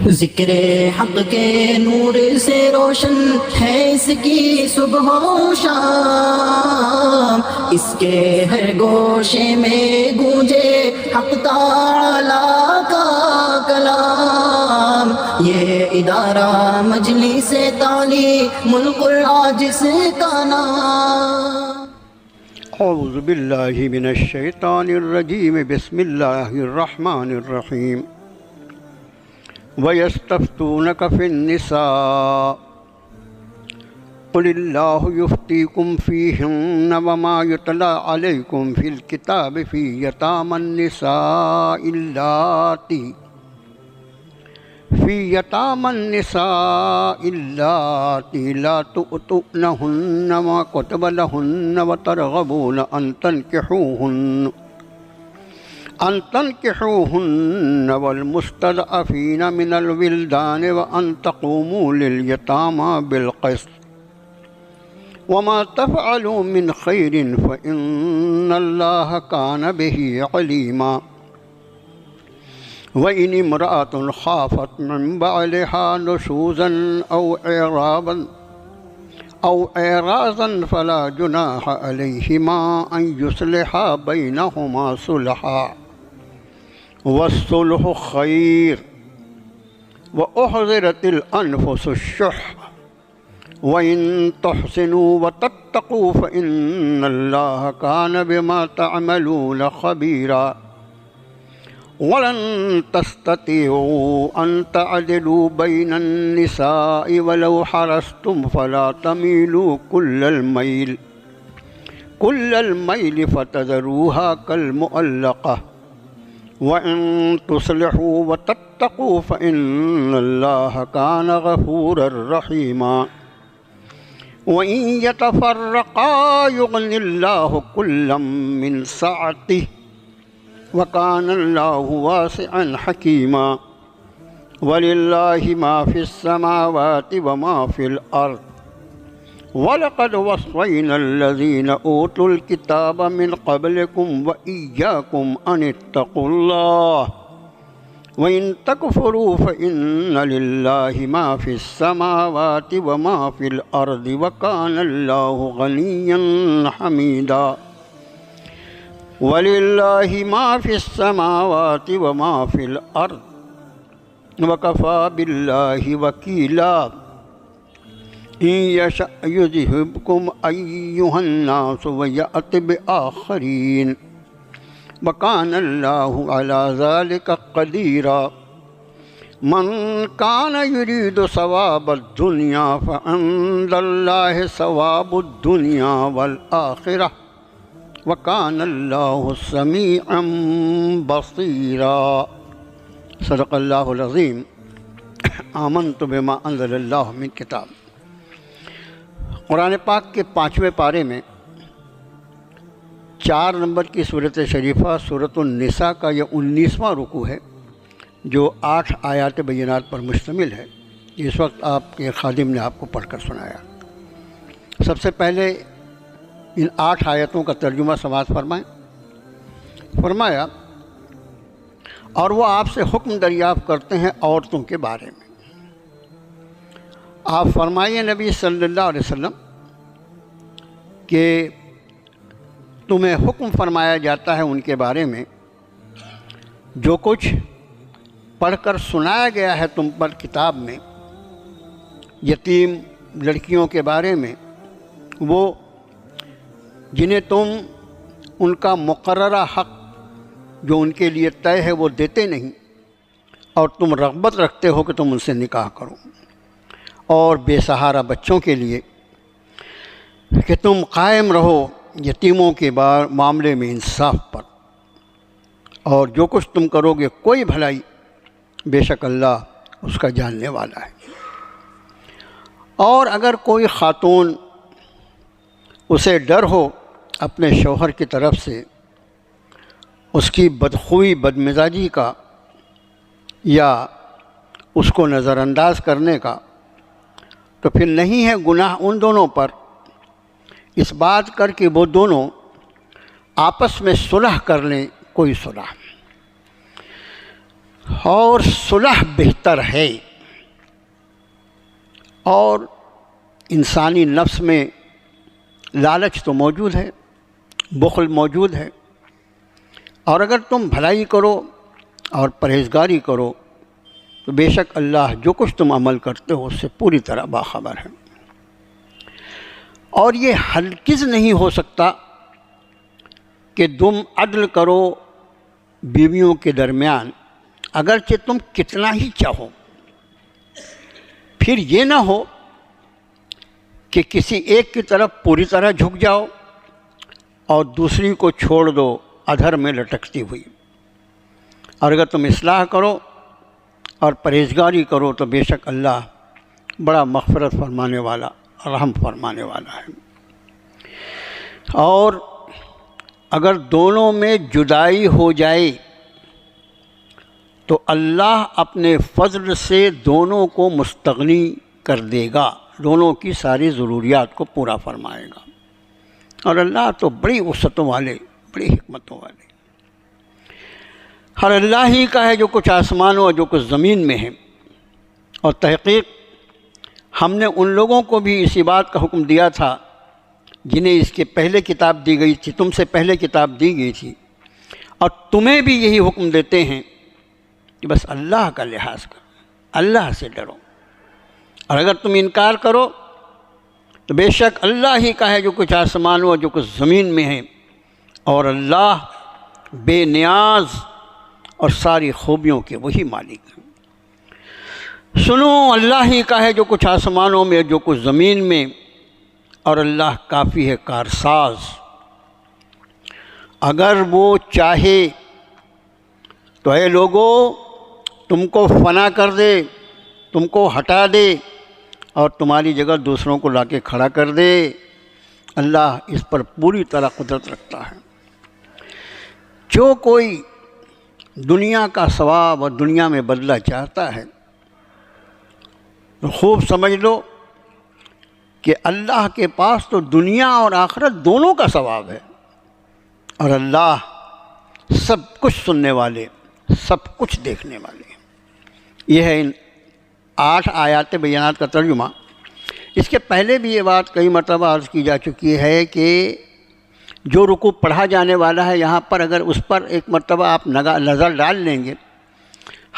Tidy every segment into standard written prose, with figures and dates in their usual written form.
ذکر حق کے نور سے روشن ہے اس کی صبح و شام، اس کے ہر گوشے میں گونجے حق تعالیٰ کا کلام۔ یہ ادارہ مجلس تعلیم القرآن جس کا نام۔ اعوذ باللہ من الشیطان الرجیم، بسم اللہ الرحمن الرحیم۔ وَيَسْتَفْتُونَكَ فِي النِّسَاءِ قُلِ اللَّهُ يُفْتِيكُمْ فِيهِنَّ وَمَا يُتْلَى عَلَيْكُمْ فِي الْكِتَابِ فِي يَتَامَى النِّسَاءِ اللَّاتِي لَا تُؤْتُونَهُنَّ مَا كُتِبَ لَهُنَّ وَتَرْغَبُونَ أن تنكحوهن والمستضعفين من الولدان وأن تقوموا لليتامى بالقسط وما تفعلوا من خير فإن الله كان به عليما وإن امرأة خافت من بعلها نشوزا أو إعراضا فلا جناح عليهما أن يصلحا بينهما صلحا والصلح خير وأحضرت الأنفس الشح وإن تحسنوا وتتقوا فإن الله كان بما تعملون خبيرا ولن تستطيعوا أن تعدلوا بين النساء ولو حرصتم فلا تميلوا كل الميل فتذروها كالمؤلقة وإن تصلحوا وتتقوا فإن الله كان غفورا رحيما وإن يتفرقا يغن الله كلا من سعته وكان الله واسعا حكيما ولله ما في السماوات وما في الأرض وَلَقَدْ وَصَّيْنَا الَّذِينَ أُوتُوا الْكِتَابَ مِنْ قَبْلِكُمْ وَإِيَّاكُمْ أَنِ اتَّقُوا اللَّهَ وَإِن تَكْفُرُوا فَإِنَّ لِلَّهِ مَا فِي السَّمَاوَاتِ وَمَا فِي الْأَرْضِ وَكَانَ اللَّهُ غَنِيًّا حَمِيدًا وَلِلَّهِ مَا فِي السَّمَاوَاتِ وَمَا فِي الْأَرْضِ وَكَفَى بِاللَّهِ وَكِيلًا إن يشأ يذهبكم أيها الناس ويأت بآخرين وكان الله على ذلك قديرا من كان يريد ثواب الدنيا فعند الله ثواب الدنيا والآخرة وكان الله سميعا بصيرا صدق الله العظيم آمنت بما أنزل الله من كتاب۔ قرآن پاک کے 5ویں پارے میں 4 نمبر کی صورت شریفہ سورۃ النساء کا یہ 19واں رکوع ہے جو 8 آیات بینات پر مشتمل ہے۔ اس وقت آپ کے خادم نے آپ کو پڑھ کر سنایا۔ سب سے پہلے ان 8 آیتوں کا ترجمہ سماعت فرمائیں۔ فرمایا اور وہ آپ سے حکم دریافت کرتے ہیں عورتوں کے بارے میں۔ آپ فرمائیے نبی صلی اللہ علیہ وسلم کہ تمہیں حکم فرمایا جاتا ہے ان کے بارے میں جو کچھ پڑھ کر سنایا گیا ہے تم پر کتاب میں، یتیم لڑکیوں کے بارے میں، وہ جنہیں تم ان کا مقررہ حق جو ان کے لیے طے ہے وہ دیتے نہیں، اور تم رغبت رکھتے ہو کہ تم ان سے نکاح کرو، اور بے سہارا بچوں کے لیے کہ تم قائم رہو یتیموں کے معاملے میں انصاف پر، اور جو کچھ تم کرو گے کوئی بھلائی بے شک اللہ اس کا جاننے والا ہے۔ اور اگر کوئی خاتون اسے ڈر ہو اپنے شوہر کی طرف سے اس کی بدخوئی بدمزاجی کا یا اس کو نظر انداز کرنے کا، تو پھر نہیں ہے گناہ ان دونوں پر اس بات کر کے وہ دونوں آپس میں صلح کر لیں، کوئی صلح۔ اور صلح بہتر ہے، اور انسانی نفس میں لالچ تو موجود ہے، بخل موجود ہے، اور اگر تم بھلائی کرو اور پرہیزگاری کرو تو بے شک اللہ جو کچھ تم عمل کرتے ہو اس سے پوری طرح باخبر ہے۔ اور یہ ہرگز نہیں ہو سکتا کہ تم عدل کرو بیویوں کے درمیان اگرچہ تم کتنا ہی چاہو، پھر یہ نہ ہو کہ کسی ایک کی طرف پوری طرح جھک جاؤ اور دوسری کو چھوڑ دو ادھر میں لٹکتی ہوئی۔ اور اگر تم اصلاح کرو اور پرہیزگاری کرو تو بے شک اللہ بڑا مغفرت فرمانے والا، رحم فرمانے والا ہے۔ اور اگر دونوں میں جدائی ہو جائے تو اللہ اپنے فضل سے دونوں کو مستغنی کر دے گا، دونوں کی ساری ضروریات کو پورا فرمائے گا۔ اور اللہ تو بڑی وسعتوں والے، بڑی حکمتوں والے، ہر اللہ ہی کا ہے جو کچھ آسمانوں اور جو کچھ زمین میں ہے۔ اور تحقیق ہم نے ان لوگوں کو بھی اسی بات کا حکم دیا تھا جنہیں اس کے پہلے کتاب دی گئی تھی، تم سے پہلے کتاب دی گئی تھی، اور تمہیں بھی یہی حکم دیتے ہیں کہ بس اللہ کا لحاظ کرو، اللہ سے ڈرو، اور اگر تم انکار کرو تو بے شک اللہ ہی کا ہے جو کچھ آسمانوں اور جو کچھ زمین میں ہے، اور اللہ بے نیاز اور ساری خوبیوں کے وہی مالک ہیں۔ سنو اللہ ہی کا ہے جو کچھ آسمانوں میں جو کچھ زمین میں، اور اللہ کافی ہے کارساز۔ اگر وہ چاہے تو اے لوگو تم کو فنا کر دے، تم کو ہٹا دے اور تمہاری جگہ دوسروں کو لا کے کھڑا کر دے۔ اللہ اس پر پوری طرح قدرت رکھتا ہے۔ جو کوئی دنیا کا ثواب اور دنیا میں بدلہ چاہتا ہے تو خوب سمجھ لو کہ اللہ کے پاس تو دنیا اور آخرت دونوں کا ثواب ہے، اور اللہ سب کچھ سننے والے، سب کچھ دیکھنے والے۔ یہ ہے ان 8 آیات بینات کا ترجمہ۔ اس کے پہلے بھی یہ بات کئی مرتبہ عرض کی جا چکی ہے کہ جو رکوع پڑھا جانے والا ہے یہاں پر اگر اس پر ایک مرتبہ آپ نظر ڈال لیں گے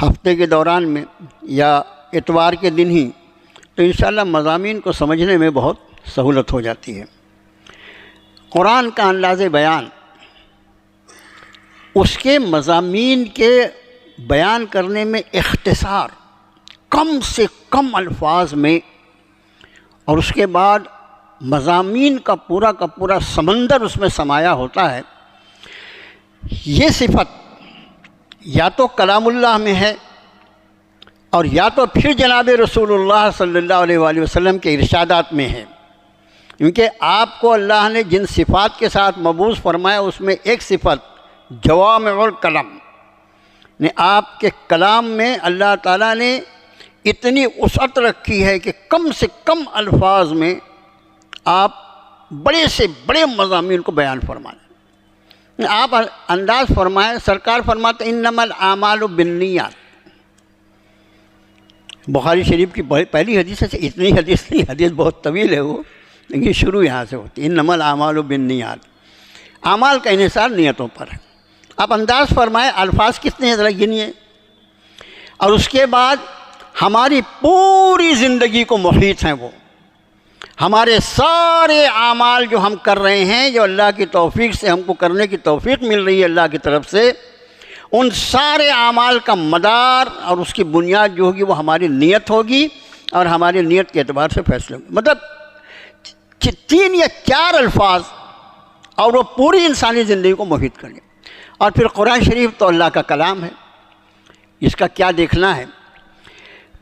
ہفتے کے دوران میں یا اتوار کے دن ہی، تو انشاءاللہ مضامین کو سمجھنے میں بہت سہولت ہو جاتی ہے۔ قرآن کا انداز بیان، اس کے مضامین کے بیان کرنے میں اختصار، کم سے کم الفاظ میں، اور اس کے بعد مضامین کا پورا سمندر اس میں سمایا ہوتا ہے۔ یہ صفت یا تو کلام اللہ میں ہے اور یا تو پھر جناب رسول اللہ صلی اللہ علیہ وآلہ وسلم کے ارشادات میں ہے، کیونکہ آپ کو اللہ نے جن صفات کے ساتھ مبعوث فرمایا اس میں ایک صفت جوامع الکلم، نے آپ کے کلام میں اللہ تعالیٰ نے اتنی وسعت رکھی ہے کہ کم سے کم الفاظ میں آپ بڑے سے بڑے مضامین کو بیان فرمائیں۔ آپ انداز فرمائیں، سرکار فرماتے انما الاعمال بالنیات۔ بخاری شریف کی پہلی حدیث ہے، اتنی حدیث نہیں، حدیث بہت طویل ہے وہ، لیکن شروع یہاں سے ہوتی ہے، انما الاعمال بالنیات۔ اعمال کا انحصار نیتوں پر ہے۔ آپ انداز فرمائیں الفاظ کتنے ہیں ذرا گنیے، اور اس کے بعد ہماری پوری زندگی کو محیط ہیں وہ ہمارے سارے اعمال جو ہم کر رہے ہیں، جو اللہ کی توفیق سے ہم کو کرنے کی توفیق مل رہی ہے اللہ کی طرف سے، ان سارے اعمال کا مدار اور اس کی بنیاد جو ہوگی وہ ہماری نیت ہوگی، اور ہماری نیت کے اعتبار سے فیصلے ہوگی۔ مطلب 3 یا 4 الفاظ اور وہ پوری انسانی زندگی کو محیط کر لیں۔ اور پھر قرآن شریف تو اللہ کا کلام ہے، اس کا کیا دیکھنا ہے۔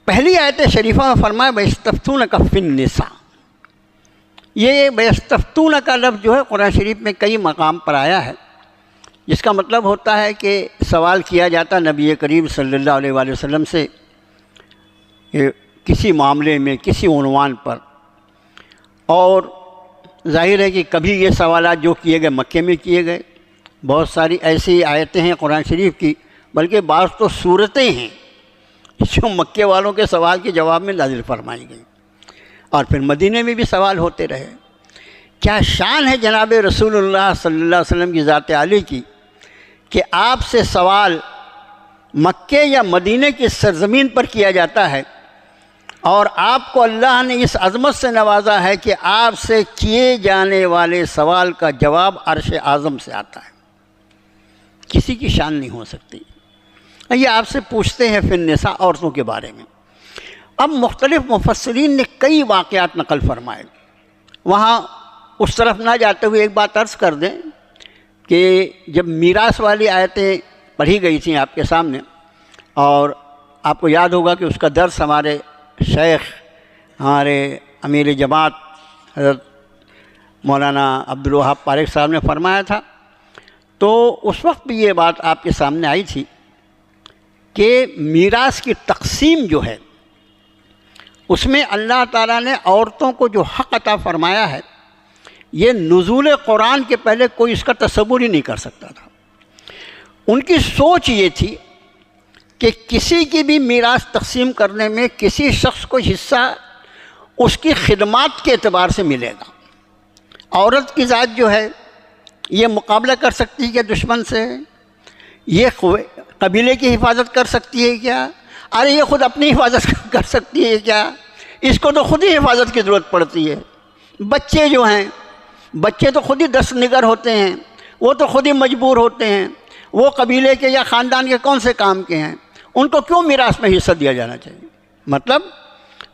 پہلی آیت شریفہ میں فرمایا وَيَسْتَفْتُونَكَ فِي النِّسَاءِ۔ یہ وَيَسْتَفْتُونَ کا لفظ جو ہے قرآن شریف میں کئی مقام پر آیا ہے، جس کا مطلب ہوتا ہے کہ سوال کیا جاتا نبی کریم صلی اللہ علیہ وآلہ وسلم سے کسی معاملے میں، کسی عنوان پر، اور ظاہر ہے کہ کبھی یہ سوالات جو کیے گئے مکے میں کیے گئے، بہت ساری ایسی آیتیں ہیں قرآن شریف کی بلکہ بعض تو صورتیں ہیں جو مکے والوں کے سوال کے جواب میں نازل فرمائی گئی، اور پھر مدینے میں بھی سوال ہوتے رہے۔ کیا شان ہے جناب رسول اللہ صلی اللہ علیہ وسلم کی ذات عالی کی کہ آپ سے سوال مکے یا مدینے کی سرزمین پر کیا جاتا ہے، اور آپ کو اللہ نے اس عظمت سے نوازا ہے کہ آپ سے کیے جانے والے سوال کا جواب عرش اعظم سے آتا ہے۔ کسی کی شان نہیں ہو سکتی۔ یہ آپ سے پوچھتے ہیں فی النساء، عورتوں کے بارے میں۔ اب مختلف مفسرین نے کئی واقعات نقل فرمائے، وہاں اس طرف نہ جاتے ہوئے ایک بات عرض کر دیں کہ جب میراث والی آیتیں پڑھی گئی تھیں آپ کے سامنے، اور آپ کو یاد ہوگا کہ اس کا درس ہمارے شیخ، ہمارے امیر جماعت حضرت مولانا عبدالوہاب پاریک صاحب نے فرمایا تھا، تو اس وقت بھی یہ بات آپ کے سامنے آئی تھی کہ میراث کی تقسیم جو ہے اس میں اللہ تعالیٰ نے عورتوں کو جو حق عطا فرمایا ہے، یہ نزول قرآن کے پہلے کوئی اس کا تصور ہی نہیں کر سکتا تھا۔ ان کی سوچ یہ تھی کہ کسی کی بھی میراث تقسیم کرنے میں کسی شخص کو حصہ اس کی خدمات کے اعتبار سے ملے گا۔ عورت کی ذات جو ہے یہ مقابلہ کر سکتی ہے کیا دشمن سے؟ یہ قبیلے کی حفاظت کر سکتی ہے کیا؟ ارے یہ خود اپنی حفاظت کر سکتی ہے کیا؟ اس کو تو خود ہی حفاظت کی ضرورت پڑتی ہے۔ بچے جو ہیں، بچے تو خود ہی دست نگر ہوتے ہیں، وہ تو خود ہی مجبور ہوتے ہیں، وہ قبیلے کے یا خاندان کے کون سے کام کے ہیں، ان کو کیوں میراث میں حصہ دیا جانا چاہیے؟ مطلب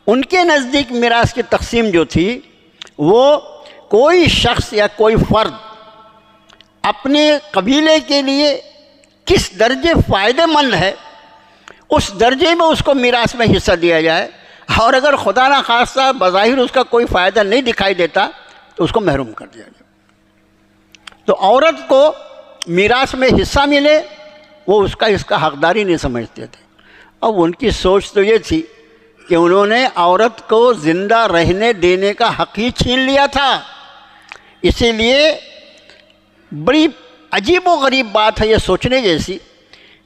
ان کے نزدیک میراث کی تقسیم جو تھی وہ کوئی شخص یا کوئی فرد اپنے قبیلے کے لیے کس درجے فائدہ مند ہے اس درجے میں اس کو میراث میں حصہ دیا جائے، اور اگر خدا نہ خواستہ بظاہر اس کا کوئی فائدہ نہیں دکھائی دیتا تو اس کو محروم کر دیا جائے۔ تو عورت کو میراث میں حصہ ملے وہ اس کا حقداری نہیں سمجھتے تھے۔ اب ان کی سوچ تو یہ تھی کہ انہوں نے عورت کو زندہ رہنے دینے کا حق ہی چھین لیا تھا۔ اسی لیے بڑی عجیب و غریب بات ہے یہ سوچنے جیسی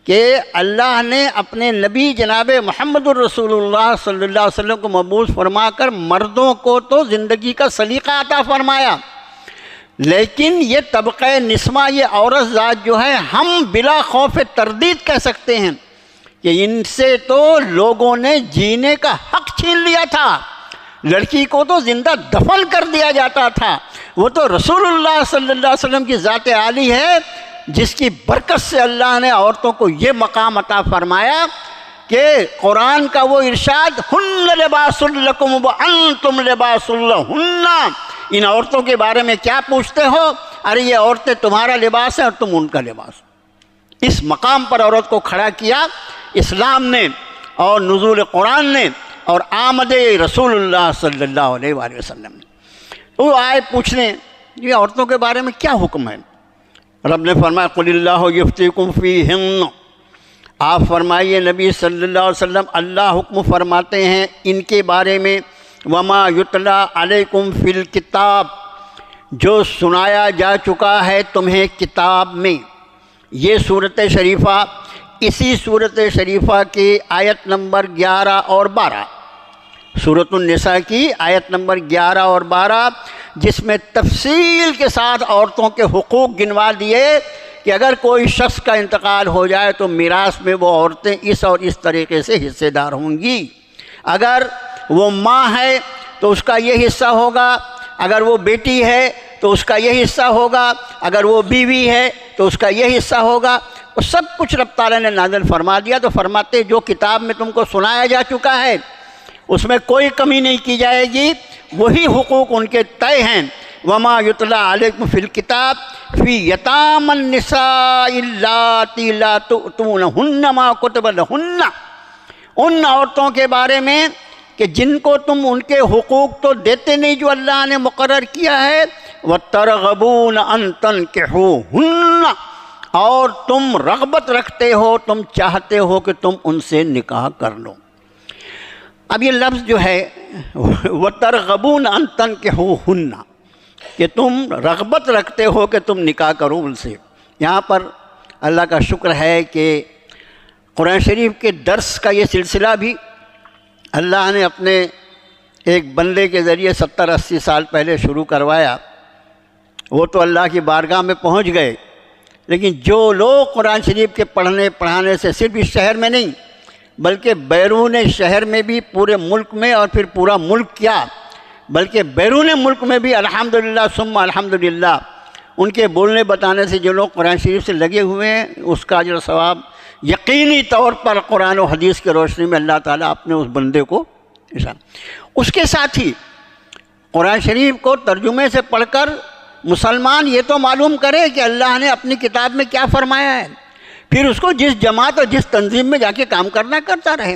کہ اللہ نے اپنے نبی جناب محمد الرسول اللہ صلی اللہ علیہ وسلم کو مبعوث فرما کر مردوں کو تو زندگی کا سلیقہ عطا فرمایا، لیکن یہ طبقہ نسواں، یہ عورت ذات جو ہے، ہم بلا خوف تردید کہہ سکتے ہیں کہ ان سے تو لوگوں نے جینے کا حق چھین لیا تھا۔ لڑکی کو تو زندہ دفن کر دیا جاتا تھا، وہ تو رسول اللہ صلی اللہ علیہ وسلم کی ذات عالی ہے جس کی برکت سے اللہ نے عورتوں کو یہ مقام عطا فرمایا کہ قرآن کا وہ ارشاد ہن لباس لکم وانتم لباس لہن، ان عورتوں کے بارے میں کیا پوچھتے ہو؟ ارے یہ عورتیں تمہارا لباس ہیں اور تم ان کا لباس۔ اس مقام پر عورت کو کھڑا کیا اسلام نے اور نزول قرآن نے اور آمد رسول اللہ صلی اللہ علیہ وآلہ وسلم نے۔ وہ آئے پوچھنے یہ عورتوں کے بارے میں کیا حکم ہے؟ رب نے فرمایا قل اللہ یفتیکم فیہن، آپ فرمائیے نبی صلی اللہ علیہ وسلم اللہ حکم فرماتے ہیں ان کے بارے میں، وما یتلا علیکم فی الکتاب، جو سنایا جا چکا ہے تمہیں کتاب میں۔ یہ صورت شریفہ اسی صورت شریفہ کی آیت نمبر 11 اور 12، سورۃ النساء کی آیت نمبر 11 اور 12، جس میں تفصیل کے ساتھ عورتوں کے حقوق گنوا دیے کہ اگر کوئی شخص کا انتقال ہو جائے تو میراث میں وہ عورتیں اس اور اس طریقے سے حصے دار ہوں گی۔ اگر وہ ماں ہے تو اس کا یہ حصہ ہوگا، اگر وہ بیٹی ہے تو اس کا یہ حصہ ہوگا، اگر وہ بیوی ہے تو اس کا یہ حصہ ہوگا۔ وہ سب کچھ رب تعالیٰ نے نازل فرما دیا۔ تو فرماتے جو کتاب میں تم کو سنایا جا چکا ہے اس میں کوئی کمی نہیں کی جائے گی، وہی حقوق ان کے طے ہیں۔ وما یتلا علیکم فی الکتاب فی یتام النساء اللاتی لا تؤتونہن ما کتب لہن، ان عورتوں کے بارے میں کہ جن کو تم ان کے حقوق تو دیتے نہیں جو اللہ نے مقرر کیا ہے، وترغبون ان تنکحوہن، اور تم رغبت رکھتے ہو، تم چاہتے ہو کہ تم ان سے نکاح کر لو۔ اب یہ لفظ جو ہے وَتَرْغَبُونَ أَن تَنْكِحُوهُنَّ، کہ تم رغبت رکھتے ہو کہ تم نکاح کرو ان سے۔ یہاں پر اللہ کا شکر ہے کہ قرآن شریف کے درس کا یہ سلسلہ بھی اللہ نے اپنے ایک بندے کے ذریعے 70-80 سال پہلے شروع کروایا. وہ تو اللہ کی بارگاہ میں پہنچ گئے، لیکن جو لوگ قرآن شریف کے پڑھنے پڑھانے سے صرف اس شہر میں نہیں بلکہ بیرون شہر میں بھی، پورے ملک میں، اور پھر پورا ملک کیا بلکہ بیرون ملک میں بھی الحمدللہ ثم الحمدللہ ان کے بولنے بتانے سے جو لوگ قرآن شریف سے لگے ہوئے ہیں، اس کا اجر و ثواب یقینی طور پر قرآن و حدیث کی روشنی میں اللہ تعالیٰ اپنے اس بندے کو نشان. اس کے ساتھ ہی قرآن شریف کو ترجمے سے پڑھ کر مسلمان یہ تو معلوم کرے کہ اللہ نے اپنی کتاب میں کیا فرمایا ہے، پھر اس کو جس جماعت اور جس تنظیم میں جا کے کام کرنا کرتا رہے.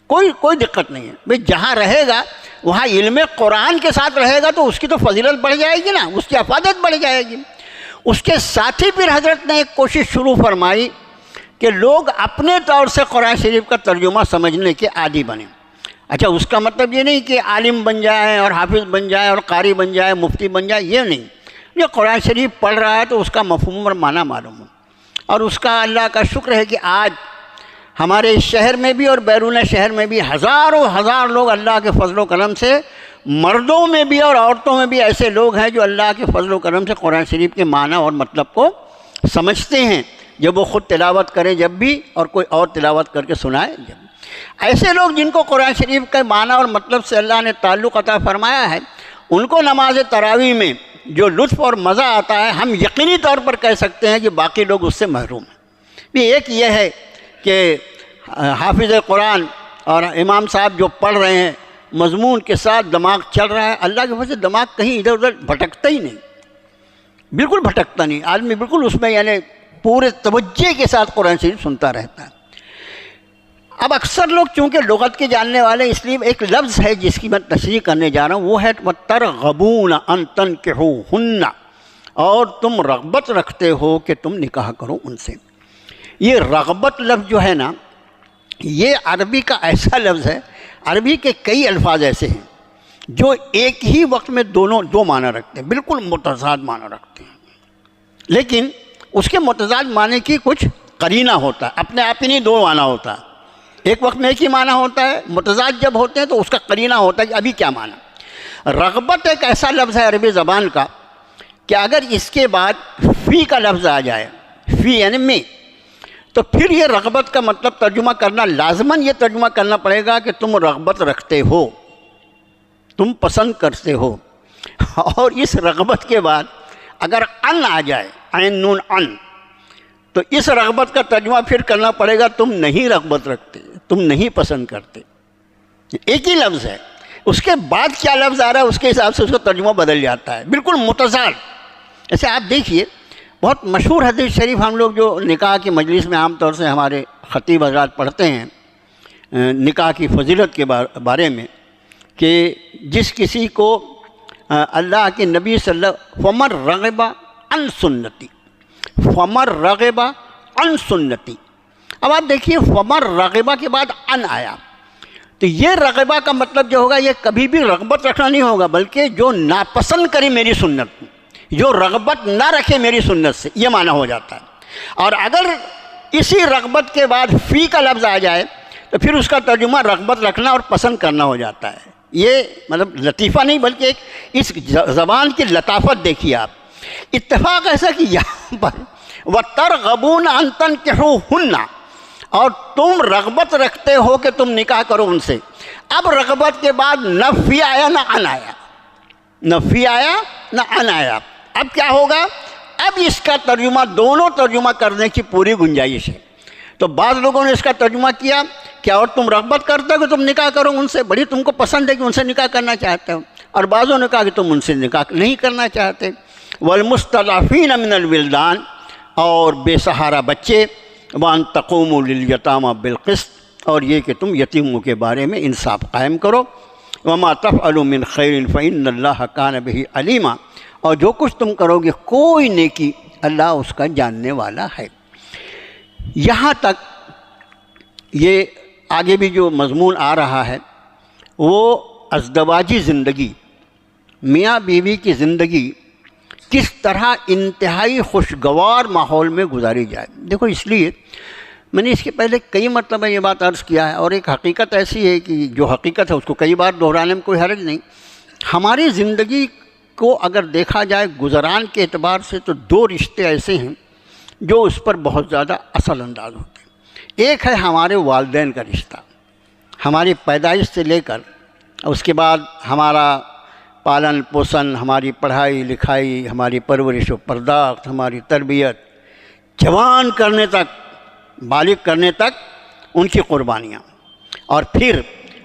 کوئی دقت نہیں ہے بھئی، جہاں رہے گا وہاں علم قرآن کے ساتھ رہے گا تو اس کی تو فضیلت بڑھ جائے گی نا، اس کی افادت بڑھ جائے گی. اس کے ساتھ ہی پھر حضرت نے ایک کوشش شروع فرمائی کہ لوگ اپنے طور سے قرآن شریف کا ترجمہ سمجھنے کے عادی بنیں. اچھا، اس کا مطلب یہ نہیں کہ عالم بن جائیں اور حافظ بن جائیں اور قاری بن جائے، مفتی بن جائے، یہ نہیں. یہ قرآن شریف پڑھ رہا ہے تو اس کا مفہوم اور معنی معلوم ہو. اور اس کا اللہ کا شکر ہے کہ آج ہمارے اس شہر میں بھی اور بیرون شہر میں بھی ہزاروں ہزار لوگ اللہ کے فضل و کرم سے، مردوں میں بھی اور عورتوں میں بھی ایسے لوگ ہیں جو اللہ کے فضل و کرم سے قرآن شریف کے معنی اور مطلب کو سمجھتے ہیں، جب وہ خود تلاوت کریں جب بھی، اور کوئی اور تلاوت کر کے سنائے جب. ایسے لوگ جن کو قرآن شریف کے معنی اور مطلب سے اللہ نے تعلق عطا فرمایا ہے، ان کو نماز تراویح میں جو لطف اور مزہ آتا ہے، ہم یقینی طور پر کہہ سکتے ہیں کہ باقی لوگ اس سے محروم ہیں. ایک یہ ہے کہ حافظ قرآن اور امام صاحب جو پڑھ رہے ہیں، مضمون کے ساتھ دماغ چل رہا ہے، اللہ کی وجہ سے دماغ کہیں ادھر ادھر بھٹکتا ہی نہیں، بالکل بھٹکتا نہیں. آدمی بالکل اس میں یعنی پورے توجہ کے ساتھ قرآن شریف سنتا رہتا ہے. اب اکثر لوگ چونکہ لغت کے جاننے والے، اس لیے ایک لفظ ہے جس کی میں تشریح کرنے جا رہا ہوں، وہ ہے وَتَرْغَبُونَ أَن تَنْكِحُوهُنَّ، اور تم رغبت رکھتے ہو کہ تم نکاح کرو ان سے. یہ رغبت لفظ جو ہے نا، یہ عربی کا ایسا لفظ ہے، عربی کے کئی الفاظ ایسے ہیں جو ایک ہی وقت میں دو معنی رکھتے ہیں، بالکل متضاد معنی رکھتے ہیں، لیکن اس کے متضاد معنی کی کچھ قرینہ ہوتا ہے، اپنے آپ ہی نہیں دو معنی ہوتا. ایک وقت میں ایک ہی معنی ہوتا ہے، متضاد جب ہوتے ہیں تو اس کا قرینہ ہوتا ہے کہ ابھی کیا معنی. رغبت ایک ایسا لفظ ہے عربی زبان کا کہ اگر اس کے بعد فی کا لفظ آ جائے، فی یعنی میں، تو پھر یہ رغبت کا مطلب ترجمہ کرنا لازماً یہ ترجمہ کرنا پڑے گا کہ تم رغبت رکھتے ہو، تم پسند کرتے ہو. اور اس رغبت کے بعد اگر ان آ جائے، عین نون ان، تو اس رغبت کا ترجمہ پھر کرنا پڑے گا تم نہیں رغبت رکھتے، تم نہیں پسند کرتے. ایک ہی لفظ ہے، اس کے بعد کیا لفظ آ رہا ہے اس کے حساب سے اس کا ترجمہ بدل جاتا ہے، بالکل متضاد. ایسے آپ دیکھیے، بہت مشہور حدیث شریف ہم لوگ جو نکاح کی مجلس میں عام طور سے ہمارے خطیب حضرات پڑھتے ہیں نکاح کی فضیلت کے بارے میں، کہ جس کسی کو اللہ کے نبی صلی اللہ فمن رغب عن سنتی، فمن رغب عن سنتی. اب آپ دیکھیے فمن رغبہ کے بعد ان آیا، تو یہ رغبہ کا مطلب جو ہوگا، یہ کبھی بھی رغبت رکھنا نہیں ہوگا، بلکہ جو ناپسند کرے میری سنت، جو رغبت نہ رکھے میری سنت سے، یہ معنی ہو جاتا ہے. اور اگر اسی رغبت کے بعد فی کا لفظ آ جائے تو پھر اس کا ترجمہ رغبت رکھنا اور پسند کرنا ہو جاتا ہے. یہ مطلب لطیفہ نہیں بلکہ ایک اس زبان کی لطافت دیکھیے آپ. اتفاق ایسا کہ یہاں پر وَتَرْغَبُونَ أَن تَنْكِحُوهُنَّ، اور تم رغبت رکھتے ہو کہ تم نکاح کرو ان سے. اب رغبت کے بعد نہ فی آیا نہ ان آیا، نہ فی آیا نہ ان آیا. اب کیا ہوگا؟ اب اس کا ترجمہ دونوں ترجمہ کرنے کی پوری گنجائش ہے. تو بعض لوگوں نے اس کا ترجمہ کیا کہ اور تم رغبت کرتے ہو کہ تم نکاح کرو ان سے، بڑی تم کو پسند ہے کہ ان سے نکاح کرنا چاہتے ہو، اور بعضوں نے کہا کہ تم ان سے نکاح نہیں کرنا چاہتے. والمستضعفین من الولدان، اور بے سہارا بچے، وان تقوموا للیتامى بالقسط، اور یہ کہ تم یتیموں کے بارے میں انصاف قائم کرو. وما تفعلوا من خیر فإن اللہ کان بہ علیما، اور جو کچھ تم کرو گے کوئی نیکی اللہ اس کا جاننے والا ہے. یہاں تک یہ آگے بھی جو مضمون آ رہا ہے وہ ازدواجی زندگی، میاں بیوی کی زندگی کس طرح انتہائی خوشگوار ماحول میں گزاری جائے. دیکھو، اس لیے میں نے اس کے پہلے کئی مرتبہ یہ بات عرض کیا ہے، اور ایک حقیقت ایسی ہے کہ جو حقیقت ہے اس کو کئی بار دہرانے میں کوئی حرج نہیں۔ ہماری زندگی کو اگر دیکھا جائے گزران کے اعتبار سے تو دو رشتے ایسے ہیں جو اس پر بہت زیادہ اثر انداز ہوتے ہیں۔ ایک ہے ہمارے والدین کا رشتہ، ہماری پیدائش سے لے کر اس کے بعد ہمارا پالن پوشن، ہماری پڑھائی لکھائی، ہماری پرورش و پرداخت، ہماری تربیت، جوان کرنے تک، بالغ کرنے تک ان کی قربانیاں، اور پھر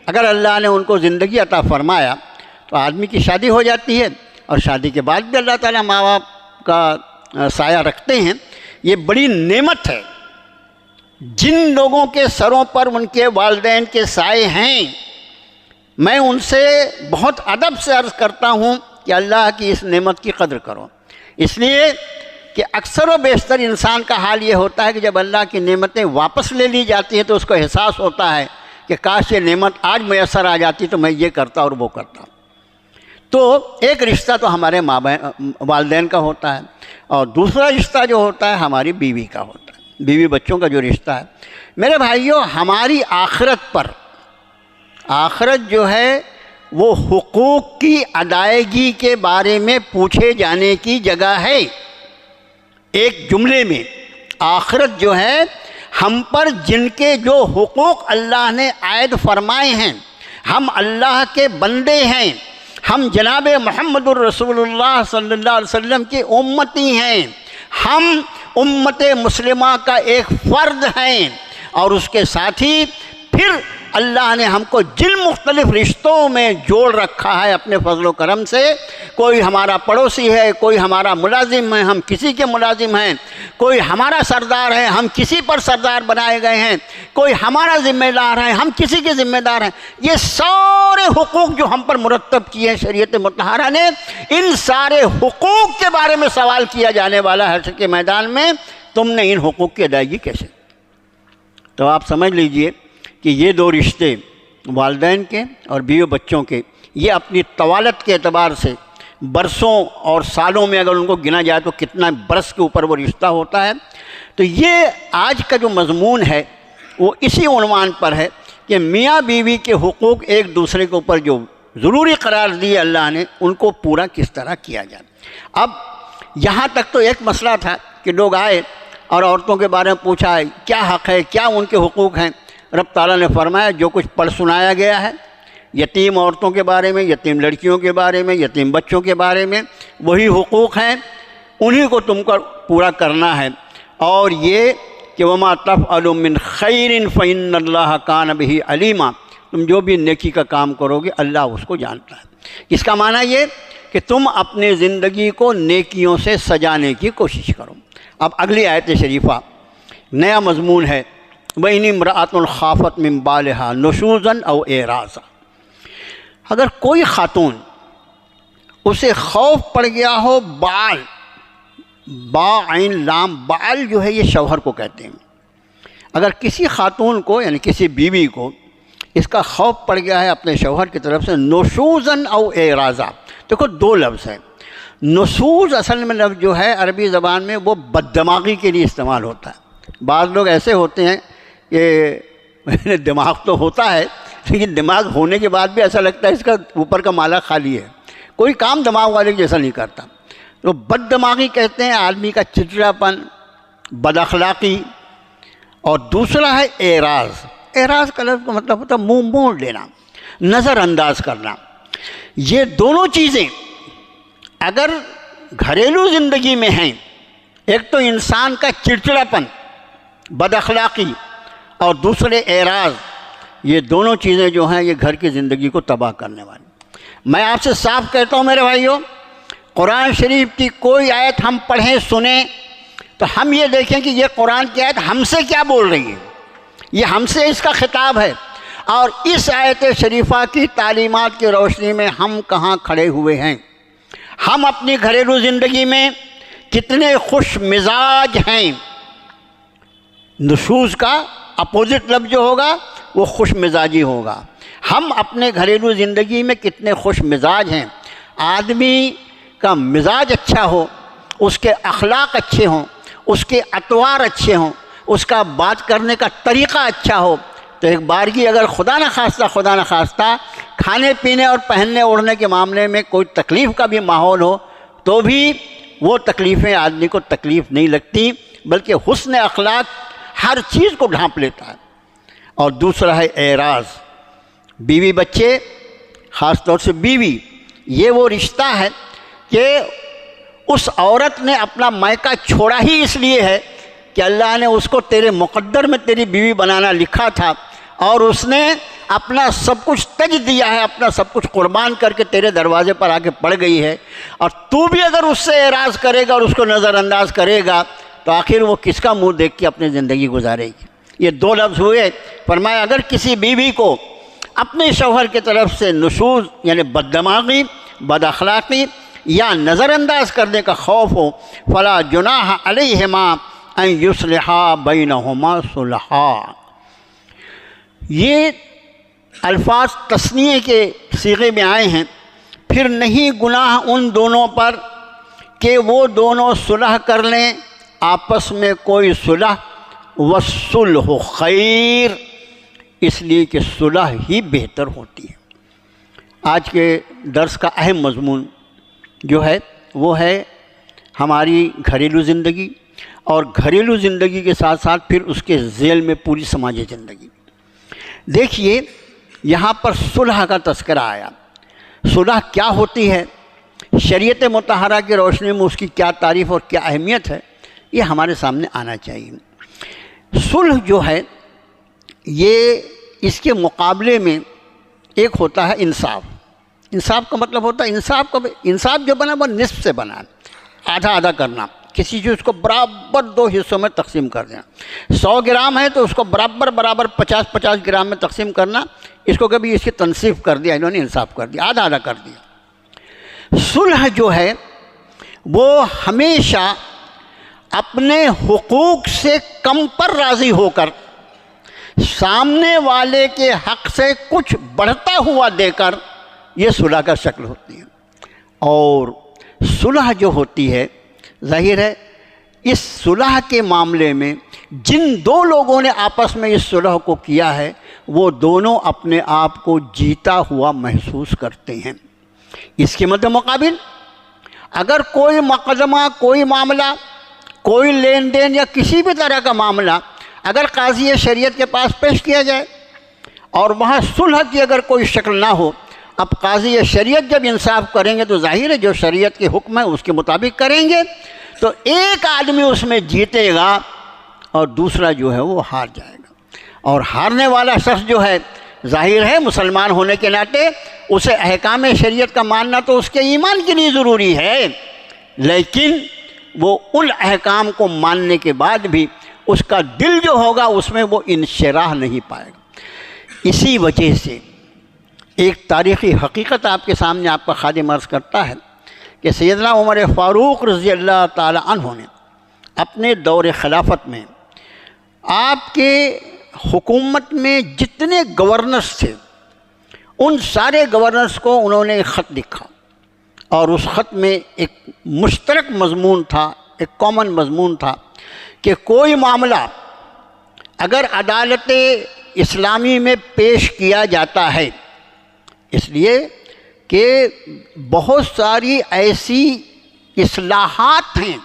اگر اللہ نے ان کو زندگی عطا فرمایا تو آدمی کی شادی ہو جاتی ہے، اور شادی کے بعد بھی اللہ تعالیٰ ماں باپ کا سایہ رکھتے ہیں۔ یہ بڑی نعمت ہے۔ جن لوگوں کے سروں پر ان کے والدین کے سائے ہیں، میں ان سے بہت ادب سے عرض کرتا ہوں کہ اللہ کی اس نعمت کی قدر کرو، اس لیے کہ اکثر و بیشتر انسان کا حال یہ ہوتا ہے کہ جب اللہ کی نعمتیں واپس لے لی جاتی ہیں تو اس کو احساس ہوتا ہے کہ کاش یہ نعمت آج میسر آ جاتی تو میں یہ کرتا اور وہ کرتا۔ تو ایک رشتہ تو ہمارے والدین کا ہوتا ہے، اور دوسرا رشتہ جو ہوتا ہے ہماری بیوی کا ہوتا ہے، بیوی بچوں کا جو رشتہ ہے۔ میرے بھائیوں، ہماری آخرت پر، آخرت جو ہے وہ حقوق کی ادائیگی کے بارے میں پوچھے جانے کی جگہ ہے۔ ایک جملے میں آخرت جو ہے ہم پر جن کے جو حقوق اللہ نے عائد فرمائے ہیں، ہم اللہ کے بندے ہیں، ہم جناب محمد الرسول اللہ صلی اللہ علیہ وسلم کی امتی ہیں، ہم امت مسلمہ کا ایک فرد ہیں، اور اس کے ساتھ ہی پھر اللہ نے ہم کو جن مختلف رشتوں میں جوڑ رکھا ہے اپنے فضل و کرم سے، کوئی ہمارا پڑوسی ہے، کوئی ہمارا ملازم ہے، ہم کسی کے ملازم ہیں، کوئی ہمارا سردار ہے، ہم کسی پر سردار بنائے گئے ہیں، کوئی ہمارا ذمہ دار ہے، ہم کسی کے ذمہ دار ہیں۔ یہ سارے حقوق جو ہم پر مرتب کیے ہیں شریعت مطہرہ نے، ان سارے حقوق کے بارے میں سوال کیا جانے والا ہے حشر کے میدان میں، تم نے ان حقوق کی ادائیگی کیسے؟ تو آپ سمجھ لیجئے کہ یہ دو رشتے والدین کے اور بیوی بچوں کے، یہ اپنی طوالت کے اعتبار سے برسوں اور سالوں میں اگر ان کو گنا جائے تو کتنا برس کے اوپر وہ رشتہ ہوتا ہے۔ تو یہ آج کا جو مضمون ہے وہ اسی عنوان پر ہے کہ میاں بیوی کے حقوق ایک دوسرے کے اوپر جو ضروری قرار دیے اللہ نے، ان کو پورا کس طرح کیا جائے۔ اب یہاں تک تو ایک مسئلہ تھا کہ لوگ آئے اور عورتوں کے بارے میں پوچھا ہے کیا حق ہے، کیا ان کے حقوق ہیں۔ رب تعالیٰ نے فرمایا جو کچھ پڑھ سنایا گیا ہے یتیم عورتوں کے بارے میں، یتیم لڑکیوں کے بارے میں، یتیم بچوں کے بارے میں، وہی حقوق ہیں، انہی کو تم کو پورا کرنا ہے۔ اور یہ کہ وما تفعلوا من خیر فإن اللہ کان بہ علیما، تم جو بھی نیکی کا کام کرو گے اللہ اس کو جانتا ہے۔ اس کا معنی یہ کہ تم اپنے زندگی کو نیکیوں سے سجانے کی کوشش کرو۔ اب اگلی آیت شریفہ نیا مضمون ہے، وَإِنِ امْرَأَةٌ خَافَتْ مِن بَالِهَا نُشُوزًا أَوْ إِعْرَاضًا۔ اگر کوئی خاتون اسے خوف پڑ گیا ہو، بال، با عین لام، بال جو ہے یہ شوہر کو کہتے ہیں، اگر کسی خاتون کو یعنی کسی بیوی کو اس کا خوف پڑ گیا ہے اپنے شوہر کی طرف سے، نشوزاً او اعراضا، دیکھو دو لفظ ہیں۔ نشوز اصل میں لفظ جو ہے عربی زبان میں وہ بددماغی کے لیے استعمال ہوتا ہے۔ بعض لوگ ایسے ہوتے ہیں کہ دماغ تو ہوتا ہے لیکن دماغ ہونے کے بعد بھی ایسا لگتا ہے اس کا اوپر کا مالا خالی ہے، کوئی کام دماغ والے جیسا نہیں کرتا۔ تو بد دماغی کہتے ہیں آدمی کا چڑچڑاپن، بد اخلاقی، اور دوسرا ہے اعراض۔ اعراض کا لفظ کا مطلب ہوتا ہے منہ موڑ لینا، نظر انداز کرنا۔ یہ دونوں چیزیں اگر گھریلو زندگی میں ہیں، ایک تو انسان کا چڑچڑاپن، بد اخلاقی، اور دوسرے اعراض، یہ دونوں چیزیں جو ہیں یہ گھر کی زندگی کو تباہ کرنے والی۔ میں آپ سے صاف کہتا ہوں میرے بھائیوں، قرآن شریف کی کوئی آیت ہم پڑھیں سنیں تو ہم یہ دیکھیں کہ یہ قرآن کی آیت ہم سے کیا بول رہی ہے، یہ ہم سے اس کا خطاب ہے، اور اس آیت شریفہ کی تعلیمات کی روشنی میں ہم کہاں کھڑے ہوئے ہیں، ہم اپنی گھریلو زندگی میں کتنے خوش مزاج ہیں۔ نشوز کا اپوزٹ لفظ جو ہوگا وہ خوش مزاجی ہوگا۔ ہم اپنے گھریلو زندگی میں کتنے خوش مزاج ہیں۔ آدمی کا مزاج اچھا ہو، اس کے اخلاق اچھے ہوں، اس کے اطوار اچھے ہوں، اس کا بات کرنے کا طریقہ اچھا ہو، تو ایک بارگی اگر خدا نہ خواستہ کھانے پینے اور پہننے اوڑھنے کے معاملے میں کوئی تکلیف کا بھی ماحول ہو تو بھی وہ تکلیفیں آدمی کو تکلیف نہیں لگتی، بلکہ حسن اخلاق ہر چیز کو ڈھانپ لیتا ہے۔ اور دوسرا ہے اعراض، بیوی بچے، خاص طور سے بیوی، یہ وہ رشتہ ہے کہ اس عورت نے اپنا مائکہ چھوڑا ہی اس لیے ہے کہ اللہ نے اس کو تیرے مقدر میں تیری بیوی بنانا لکھا تھا، اور اس نے اپنا سب کچھ تج دیا ہے، اپنا سب کچھ قربان کر کے تیرے دروازے پر آ کے پڑ گئی ہے، اور تو بھی اگر اس سے اعراض کرے گا اور اس کو نظر انداز کرے گا تو آخر وہ کس کا منہ دیکھ کے اپنی زندگی گزارے گی۔ یہ دو لفظ ہوئے۔ فرمایا اگر کسی بیوی کو اپنے شوہر کی طرف سے نشوز یعنی بددماغی، بد اخلاقی یا نظر انداز کرنے کا خوف ہو، فلا جناح علیہما ان یصلحا بینہما صلحا۔ یہ الفاظ تثنیے کے صیغے میں آئے ہیں، پھر نہیں گناہ ان دونوں پر کہ وہ دونوں صلح کر لیں، آپس میں کوئی صلح، والصلح خیر، اس لیے کہ صلح ہی بہتر ہوتی ہے۔ آج کے درس کا اہم مضمون جو ہے وہ ہے ہماری گھریلو زندگی، اور گھریلو زندگی کے ساتھ ساتھ پھر اس کے ذیل میں پوری سماجی زندگی۔ دیکھیے یہاں پر صلح کا تذکرہ آیا۔ صلح کیا ہوتی ہے، شریعت مطہرہ کی روشنی میں اس کی کیا تعریف اور کیا اہمیت ہے، یہ ہمارے سامنے آنا چاہیے۔ صلح جو ہے یہ اس کے مقابلے میں ایک ہوتا ہے انصاف۔ انصاف کا مطلب ہوتا ہے انصاف جو بنا وہ نصف سے بنا، آدھا آدھا کرنا، کسی چیز کو برابر دو حصوں میں تقسیم کر دینا۔ 100 گرام ہے تو اس کو برابر 50 گرام میں تقسیم کرنا، اس کو کبھی اس کی تنصیف کر دیا، انہوں نے انصاف کر دیا، آدھا آدھا کر دیا۔ صلح جو ہے وہ ہمیشہ اپنے حقوق سے کم پر راضی ہو کر سامنے والے کے حق سے کچھ بڑھتا ہوا دے کر، یہ صلح کا شکل ہوتی ہے۔ اور صلح جو ہوتی ہے ظاہر ہے اس صلح کے معاملے میں جن دو لوگوں نے آپس میں اس صلح کو کیا ہے وہ دونوں اپنے آپ کو جیتا ہوا محسوس کرتے ہیں۔ اس کے مد مقابل اگر کوئی مقدمہ، کوئی معاملہ، کوئی لین دین یا کسی بھی طرح کا معاملہ اگر قاضی شریعت کے پاس پیش کیا جائے اور وہاں صلح کی اگر کوئی شکل نہ ہو، اب قاضی شریعت جب انصاف کریں گے تو ظاہر ہے جو شریعت کے حکم ہے اس کے مطابق کریں گے، تو ایک آدمی اس میں جیتے گا اور دوسرا جو ہے وہ ہار جائے گا، اور ہارنے والا شخص جو ہے ظاہر ہے مسلمان ہونے کے ناطے اسے احکام شریعت کا ماننا تو اس کے ایمان کے لیے ضروری ہے، لیکن وہ ان احکام کو ماننے کے بعد بھی اس کا دل جو ہوگا اس میں وہ انشراح نہیں پائے گا۔ اسی وجہ سے ایک تاریخی حقیقت آپ کے سامنے آپ کا خادم عرض کرتا ہے کہ سیدنا عمر فاروق رضی اللہ تعالی عنہ نے اپنے دور خلافت میں آپ کے حکومت میں جتنے گورنرز تھے ان سارے گورنرز کو انہوں نے ایک خط لکھا، اور اس خط میں ایک مشترک مضمون تھا، ایک کامن مضمون تھا کہ کوئی معاملہ اگر عدالت اسلامی میں پیش کیا جاتا ہے، اس لیے کہ بہت ساری ایسی اصلاحات ہیں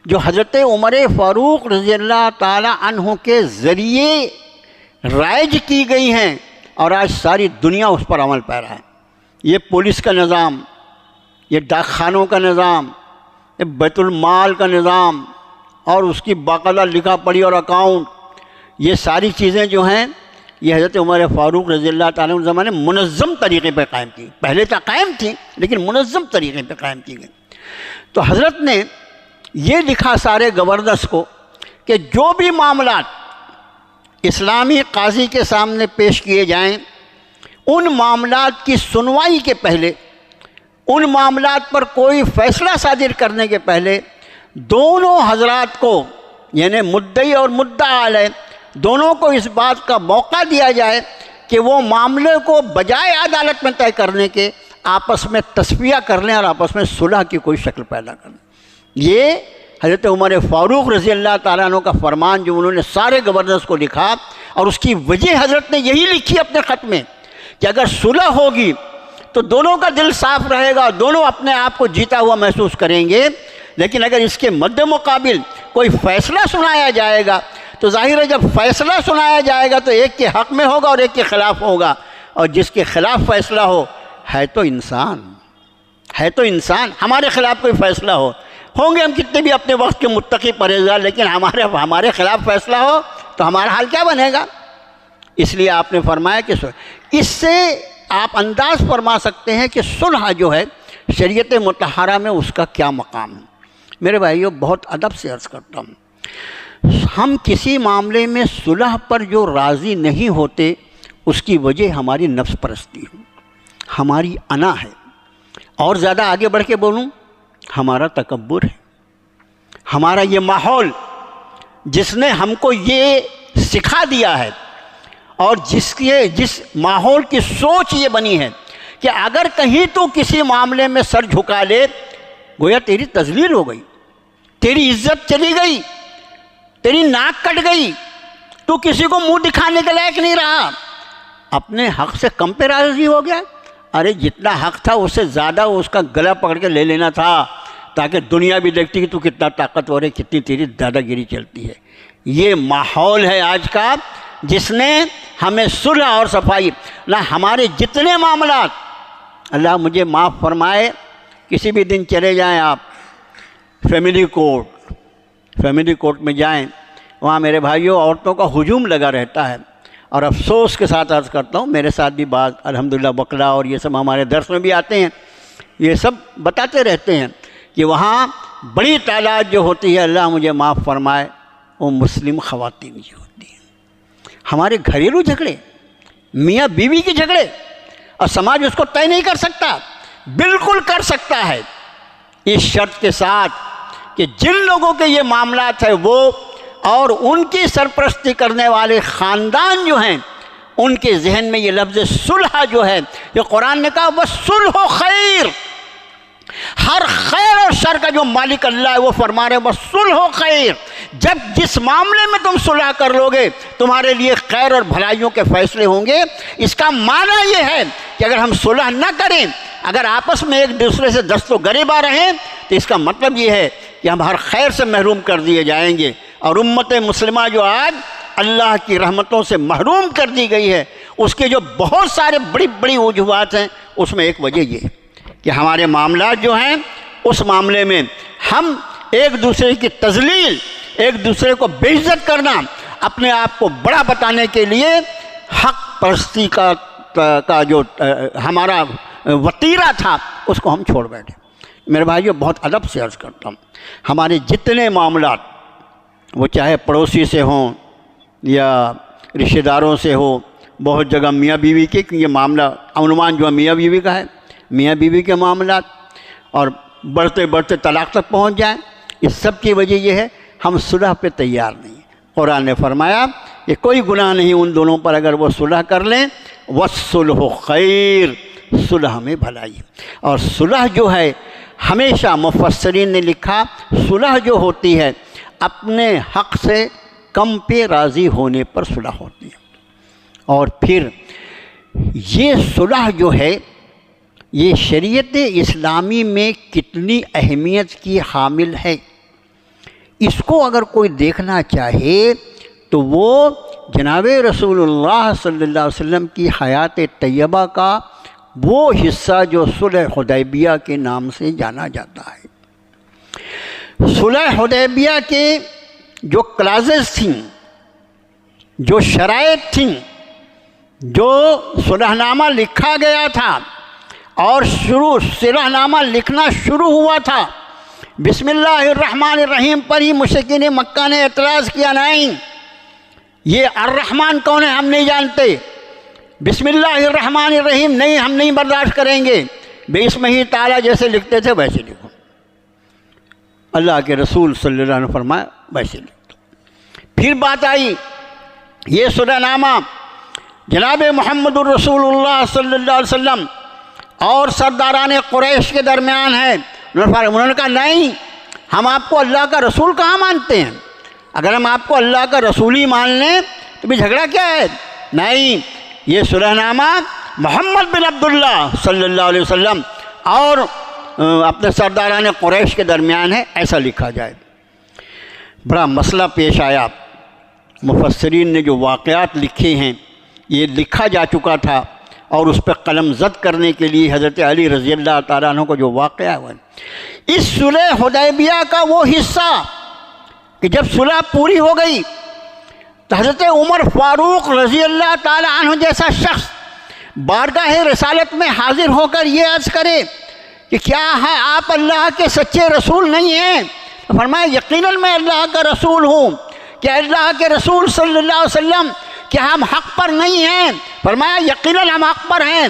جو حضرت عمر فاروق رضی اللہ تعالی عنہ کے ذریعے رائج کی گئی ہیں، اور آج ساری دنیا اس پر عمل پیرا ہے۔ یہ پولیس کا نظام، یہ ڈاک خانوں کا نظام، یہ بیت المال کا نظام اور اس کی باقاعدہ لکھا پڑھی اور اکاؤنٹ، یہ ساری چیزیں جو ہیں یہ حضرت عمر فاروق رضی اللہ تعالیٰ عنہ زمانے منظم طریقے پہ قائم کی، پہلے تو قائم تھی لیکن منظم طریقے پہ قائم کی گئی۔ تو حضرت نے یہ لکھا سارے گورنرز کو کہ جو بھی معاملات اسلامی قاضی کے سامنے پیش کیے جائیں، ان معاملات کی سنوائی کے پہلے، ان معاملات پر کوئی فیصلہ صادر کرنے کے پہلے دونوں حضرات کو یعنی مدعی اور مدعا علیہ دونوں کو اس بات کا موقع دیا جائے کہ وہ معاملے کو بجائے عدالت میں طے کرنے کے آپس میں تصفیہ کر لیں اور آپس میں صلح کی کوئی شکل پیدا کر لیں۔ یہ حضرت عمر فاروق رضی اللہ تعالیٰ عنہ کا فرمان جو انہوں نے سارے گورنرز کو لکھا، اور اس کی وجہ حضرت نے یہی لکھی اپنے خط میں کہ اگر صلح ہوگی تو دونوں کا دل صاف رہے گا، دونوں اپنے آپ کو جیتا ہوا محسوس کریں گے، لیکن اگر اس کے مد مقابل کوئی فیصلہ سنایا جائے گا تو ظاہر ہے جب فیصلہ سنایا جائے گا تو ایک کے حق میں ہوگا اور ایک کے خلاف ہوگا، اور جس کے خلاف فیصلہ ہو ہے تو انسان، ہمارے خلاف کوئی فیصلہ ہوں گے ہم کتنے بھی اپنے وقت کے متقی پرہیزگار، لیکن ہمارے خلاف فیصلہ ہو تو ہمارا حال کیا بنے گا؟ اس لیے آپ نے فرمایا کہ اس سے آپ انداز فرما سکتے ہیں کہ صلح جو ہے شریعت مطہرہ میں اس کا کیا مقام ہے۔ میرے بھائیو، بہت ادب سے عرض کرتا ہوں، ہم کسی معاملے میں صلح پر جو راضی نہیں ہوتے اس کی وجہ ہماری نفس پرستی ہے، ہماری انا ہے، اور زیادہ آگے بڑھ کے بولوں ہمارا تکبر ہے، ہمارا یہ ماحول جس نے ہم کو یہ سکھا دیا ہے، اور جس ماحول کی سوچ یہ بنی ہے کہ اگر کہیں تو کسی معاملے میں سر جھکا لے گویا تیری تذلیل ہو گئی، تیری عزت چلی گئی، تیری ناک کٹ گئی، تو کسی کو منہ دکھانے کے لائق نہیں رہا، اپنے حق سے کم پہ راضی ہو گیا۔ ارے جتنا حق تھا اس سے زیادہ اس کا گلا پکڑ کے لے لینا تھا تاکہ دنیا بھی دیکھتی کہ تو کتنا طاقتور ہے، کتنی تیری دادا گیری چلتی ہے۔ یہ ماحول ہے آج کا جس نے ہمیں صلح اور صفائی نہ، ہمارے جتنے معاملات، اللہ مجھے معاف فرمائے، کسی بھی دن چلے جائیں آپ فیملی کورٹ میں جائیں، وہاں میرے بھائیوں عورتوں کا ہجوم لگا رہتا ہے، اور افسوس کے ساتھ عرض کرتا ہوں میرے ساتھ بھی بعض الحمدللہ وکلا اور یہ سب ہمارے درس میں بھی آتے ہیں، یہ سب بتاتے رہتے ہیں کہ وہاں بڑی تعداد جو ہوتی ہے، اللہ مجھے معاف فرمائے، وہ مسلم خواتین جو ہوتی ہیں۔ ہمارے گھریلو جھگڑے، میاں بیوی کے جھگڑے، اور سماج اس کو طے نہیں کر سکتا، بالکل کر سکتا ہے اس شرط کے ساتھ کہ جن لوگوں کے یہ معاملات ہیں وہ اور ان کی سرپرستی کرنے والے خاندان جو ہیں ان کے ذہن میں یہ لفظ صلح جو ہے، یہ قرآن نے کہا وَالصُّلْحُ خیر، ہر خیر اور شر کا جو مالک اللہ ہے وہ فرما رہے وَالصُّلْحُ خیر، جب جس معاملے میں تم صلح کر لو گے تمہارے لیے خیر اور بھلائیوں کے فیصلے ہوں گے۔ اس کا معنی یہ ہے کہ اگر ہم صلح نہ کریں، اگر آپس میں ایک دوسرے سے دست و گریباں رہیں، تو اس کا مطلب یہ ہے کہ ہم ہر خیر سے محروم کر دیے جائیں گے، اور امت مسلمہ جو آج اللہ کی رحمتوں سے محروم کر دی گئی ہے، اس کے جو بہت سارے بڑی بڑی وجوہات ہیں، اس میں ایک وجہ یہ ہے کہ ہمارے معاملات جو ہیں اس معاملے میں ہم ایک دوسرے کی تذلیل، ایک دوسرے کو بے عزت کرنا، اپنے آپ کو بڑا بتانے کے لیے حق پرستی کا جو ہمارا وتیرہ تھا اس کو ہم چھوڑ بیٹھے۔ میرے بھائیو، بہت ادب سے عرض کرتا ہوں، ہمارے جتنے معاملات وہ چاہے پڑوسی سے ہوں یا رشتہ داروں سے ہو، بہت جگہ میاں بیوی کے، یہ معاملہ عنوان جو ہے میاں بیوی کا ہے، میاں بیوی کے معاملات، اور بڑھتے بڑھتے طلاق تک پہنچ جائیں، اس سب کی وجہ یہ ہے ہم صلح پہ تیار نہیں ہیں۔ قرآن نے فرمایا کہ کوئی گناہ نہیں ان دونوں پر اگر وہ صلح کر لیں، وَالصُّلْحُ خیر، صلح میں بھلائی۔ اور صلح جو ہے ہمیشہ مفسرین نے لکھا صلح جو ہوتی ہے اپنے حق سے کم پہ راضی ہونے پر صلح ہوتی ہے، اور پھر یہ صلح جو ہے یہ شریعت اسلامی میں کتنی اہمیت کی حامل ہے، اس کو اگر کوئی دیکھنا چاہے تو وہ جناب رسول اللہ صلی اللہ علیہ وسلم کی حیات طیبہ کا وہ حصہ جو صلح حدیبیہ کے نام سے جانا جاتا ہے۔ صلح حدیبیہ کے جو کلازز تھیں، جو شرائط تھیں، جو صلح نامہ لکھا گیا تھا اور صلح نامہ لکھنا شروع ہوا تھا، بسم اللہ الرحمن الرحیم پر ہی مشرکین مکہ نے اعتراض کیا، نہیں یہ الرحمن کون ہے ہم نہیں جانتے، بسم اللہ الرحمن الرحیم نہیں ہم نہیں برداشت کریں گے، بے اسمہ ہی تعالیٰ جیسے لکھتے تھے ویسے لکھو، اللہ کے رسول صلی اللہ علیہ وسلم نے فرمایا ویسے لکھو۔ پھر بات آئی یہ صلح نامہ جناب محمد الرسول اللہ صلی اللہ علیہ وسلم اور سرداران قریش کے درمیان ہے، انہوں نے کہا نہیں ہم آپ کو اللہ کا رسول کہاں مانتے ہیں؟ اگر ہم آپ کو اللہ کا رسول ہی مان لیں تو بھی جھگڑا کیا ہے؟ نہیں، یہ صلح نامہ محمد بن عبداللہ صلی اللہ علیہ وسلم اور اپنے سرداران قریش کے درمیان ہے، ایسا لکھا جائے۔ بڑا مسئلہ پیش آیا، مفسرین نے جو واقعات لکھے ہیں یہ لکھا جا چکا تھا، اور اس پہ قلم زد کرنے کے لیے حضرت علی رضی اللہ تعالیٰ عنہ کو جو واقعہ ہوا ہے، اس صلح حدیبیہ کا وہ حصہ کہ جب صلح پوری ہو گئی تو حضرت عمر فاروق رضی اللہ تعالیٰ عنہ جیسا شخص بارگاہ رسالت میں حاضر ہو کر یہ عرض کرے کہ کیا ہے آپ اللہ کے سچے رسول نہیں ہیں؟ فرمایا یقیناً میں اللہ کا رسول ہوں۔ کہ اللہ کے رسول صلی اللہ علیہ وسلم کیا ہم حق پر نہیں ہیں؟ فرمایا یقیناً ہم حق پر ہیں۔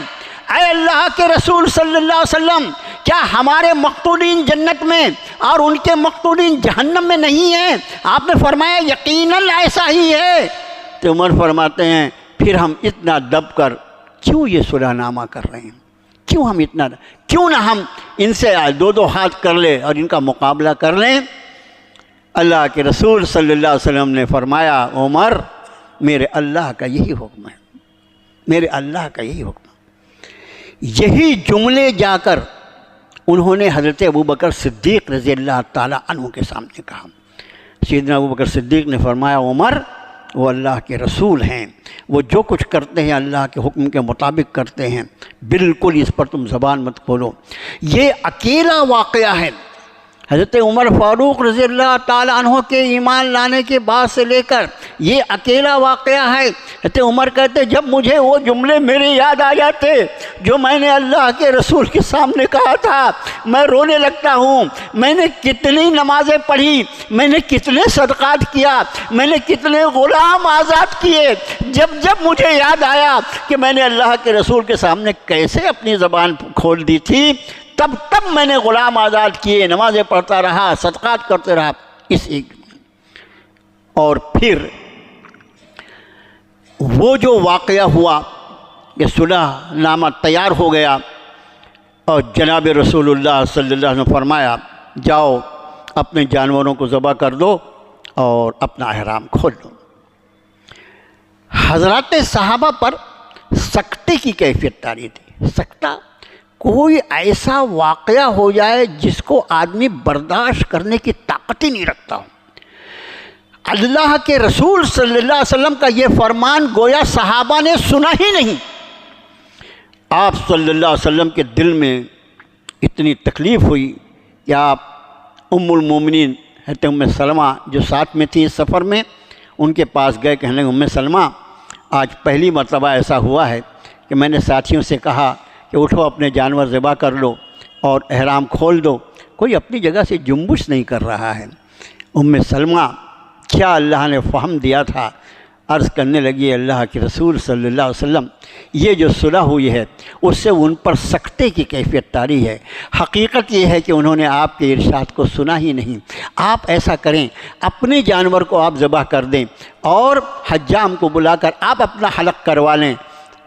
اے اللہ کے رسول صلی اللہ علیہ وسلم کیا ہمارے مقتولین جنت میں اور ان کے مقتولین جہنم میں نہیں ہیں؟ آپ نے فرمایا یقیناً ایسا ہی ہے۔ تو عمر فرماتے ہیں پھر ہم اتنا دب کر کیوں یہ صلح نامہ کر رہے ہیں؟ کیوں نہ ہم ان سے دو ہاتھ کر لیں اور ان کا مقابلہ کر لیں؟ اللہ کے رسول صلی اللہ علیہ وسلم نے فرمایا عمر میرے اللہ کا یہی حکم ہے، میرے اللہ کا یہی حکم ہے۔ یہی جملے جا کر انہوں نے حضرت ابوبکر صدیق رضی اللہ تعالیٰ عنہ کے سامنے کہا۔ سیدنا ابوبکر صدیق نے فرمایا عمر وہ اللہ کے رسول ہیں، وہ جو کچھ کرتے ہیں اللہ کے حکم کے مطابق کرتے ہیں، بالکل اس پر تم زبان مت کھولو۔ یہ اکیلا واقعہ ہے، حضرت عمر فاروق رضی اللہ تعالیٰ عنہ کے ایمان لانے کے بعد سے لے کر یہ اکیلا واقعہ ہے۔ حضرت عمر کہتے جب مجھے وہ جملے میرے یاد آ جاتے جو میں نے اللہ کے رسول کے سامنے کہا تھا، میں رونے لگتا ہوں۔ میں نے کتنی نمازیں پڑھی، میں نے کتنے صدقات کیا، میں نے کتنے غلام آزاد کیے، جب مجھے یاد آیا کہ میں نے اللہ کے رسول کے سامنے کیسے اپنی زبان کھول دی تھی، تب میں نے غلام آزاد کیے، نمازیں پڑھتا رہا، صدقات کرتے رہا۔ اس ایک اور پھر وہ جو واقعہ ہوا کہ صلح نامہ تیار ہو گیا اور جناب رسول اللہ صلی اللہ علیہ وسلم نے فرمایا جاؤ اپنے جانوروں کو ذبح کر دو اور اپنا احرام کھول دو۔ حضرات صحابہ پر سکتے کی کیفیت طاری تھی۔ سکتہ کوئی ایسا واقعہ ہو جائے جس کو آدمی برداشت کرنے کی طاقت ہی نہیں رکھتا ہو۔ اللہ کے رسول صلی اللہ علیہ وسلم کا یہ فرمان گویا صحابہ نے سنا ہی نہیں۔ آپ صلی اللہ علیہ وسلم کے دل میں اتنی تکلیف ہوئی کہ آپ ام المومنین حضرت ام سلمہ جو ساتھ میں تھی اس سفر میں، ان کے پاس گئے، کہنے لگے ام سلمہ آج پہلی مرتبہ ایسا ہوا ہے کہ میں نے ساتھیوں سے کہا کہ اٹھو اپنے جانور ذبح کر لو اور احرام کھول دو، کوئی اپنی جگہ سے جنبش نہیں کر رہا ہے۔ ام سلمہ کیا اللہ نے فہم دیا تھا، عرض کرنے لگی اللہ کے رسول صلی اللہ علیہ وسلم یہ جو صلح ہوئی ہے اس سے ان پر سکتے کی کیفیت طاری ہے۔ حقیقت یہ ہے کہ انہوں نے آپ کے ارشاد کو سنا ہی نہیں۔ آپ ایسا کریں اپنے جانور کو آپ ذبح کر دیں اور حجام کو بلا کر آپ اپنا حلق کروا لیں۔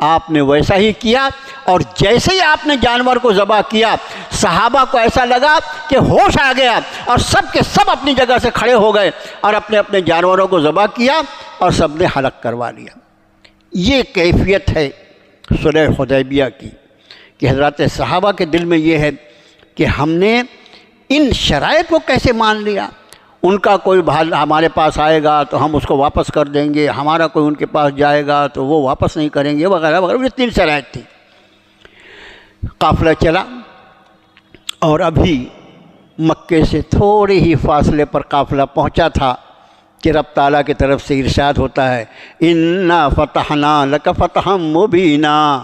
آپ نے ویسا ہی کیا اور جیسے ہی آپ نے جانور کو ذبح کیا صحابہ کو ایسا لگا کہ ہوش آ گیا اور سب کے سب اپنی جگہ سے کھڑے ہو گئے اور اپنے اپنے جانوروں کو ذبح کیا اور سب نے حلق کروا لیا۔ یہ کیفیت ہے صلح حدیبیہ کی کہ حضرات صحابہ کے دل میں یہ ہے کہ ہم نے ان شرائط کو کیسے مان لیا۔ ان کا کوئی بھال ہمارے پاس آئے گا تو ہم اس کو واپس کر دیں گے، ہمارا کوئی ان کے پاس جائے گا تو وہ واپس نہیں کریں گے، وغیرہ وغیرہ۔ یہ 3 شرائط تھی۔ قافلہ چلا اور ابھی مکے سے تھوڑے ہی فاصلے پر قافلہ پہنچا تھا کہ رب تعالیٰ کی طرف سے ارشاد ہوتا ہے اِنَّا فَتَحْنَا لَكَ فَتَحًا مُبِينًا،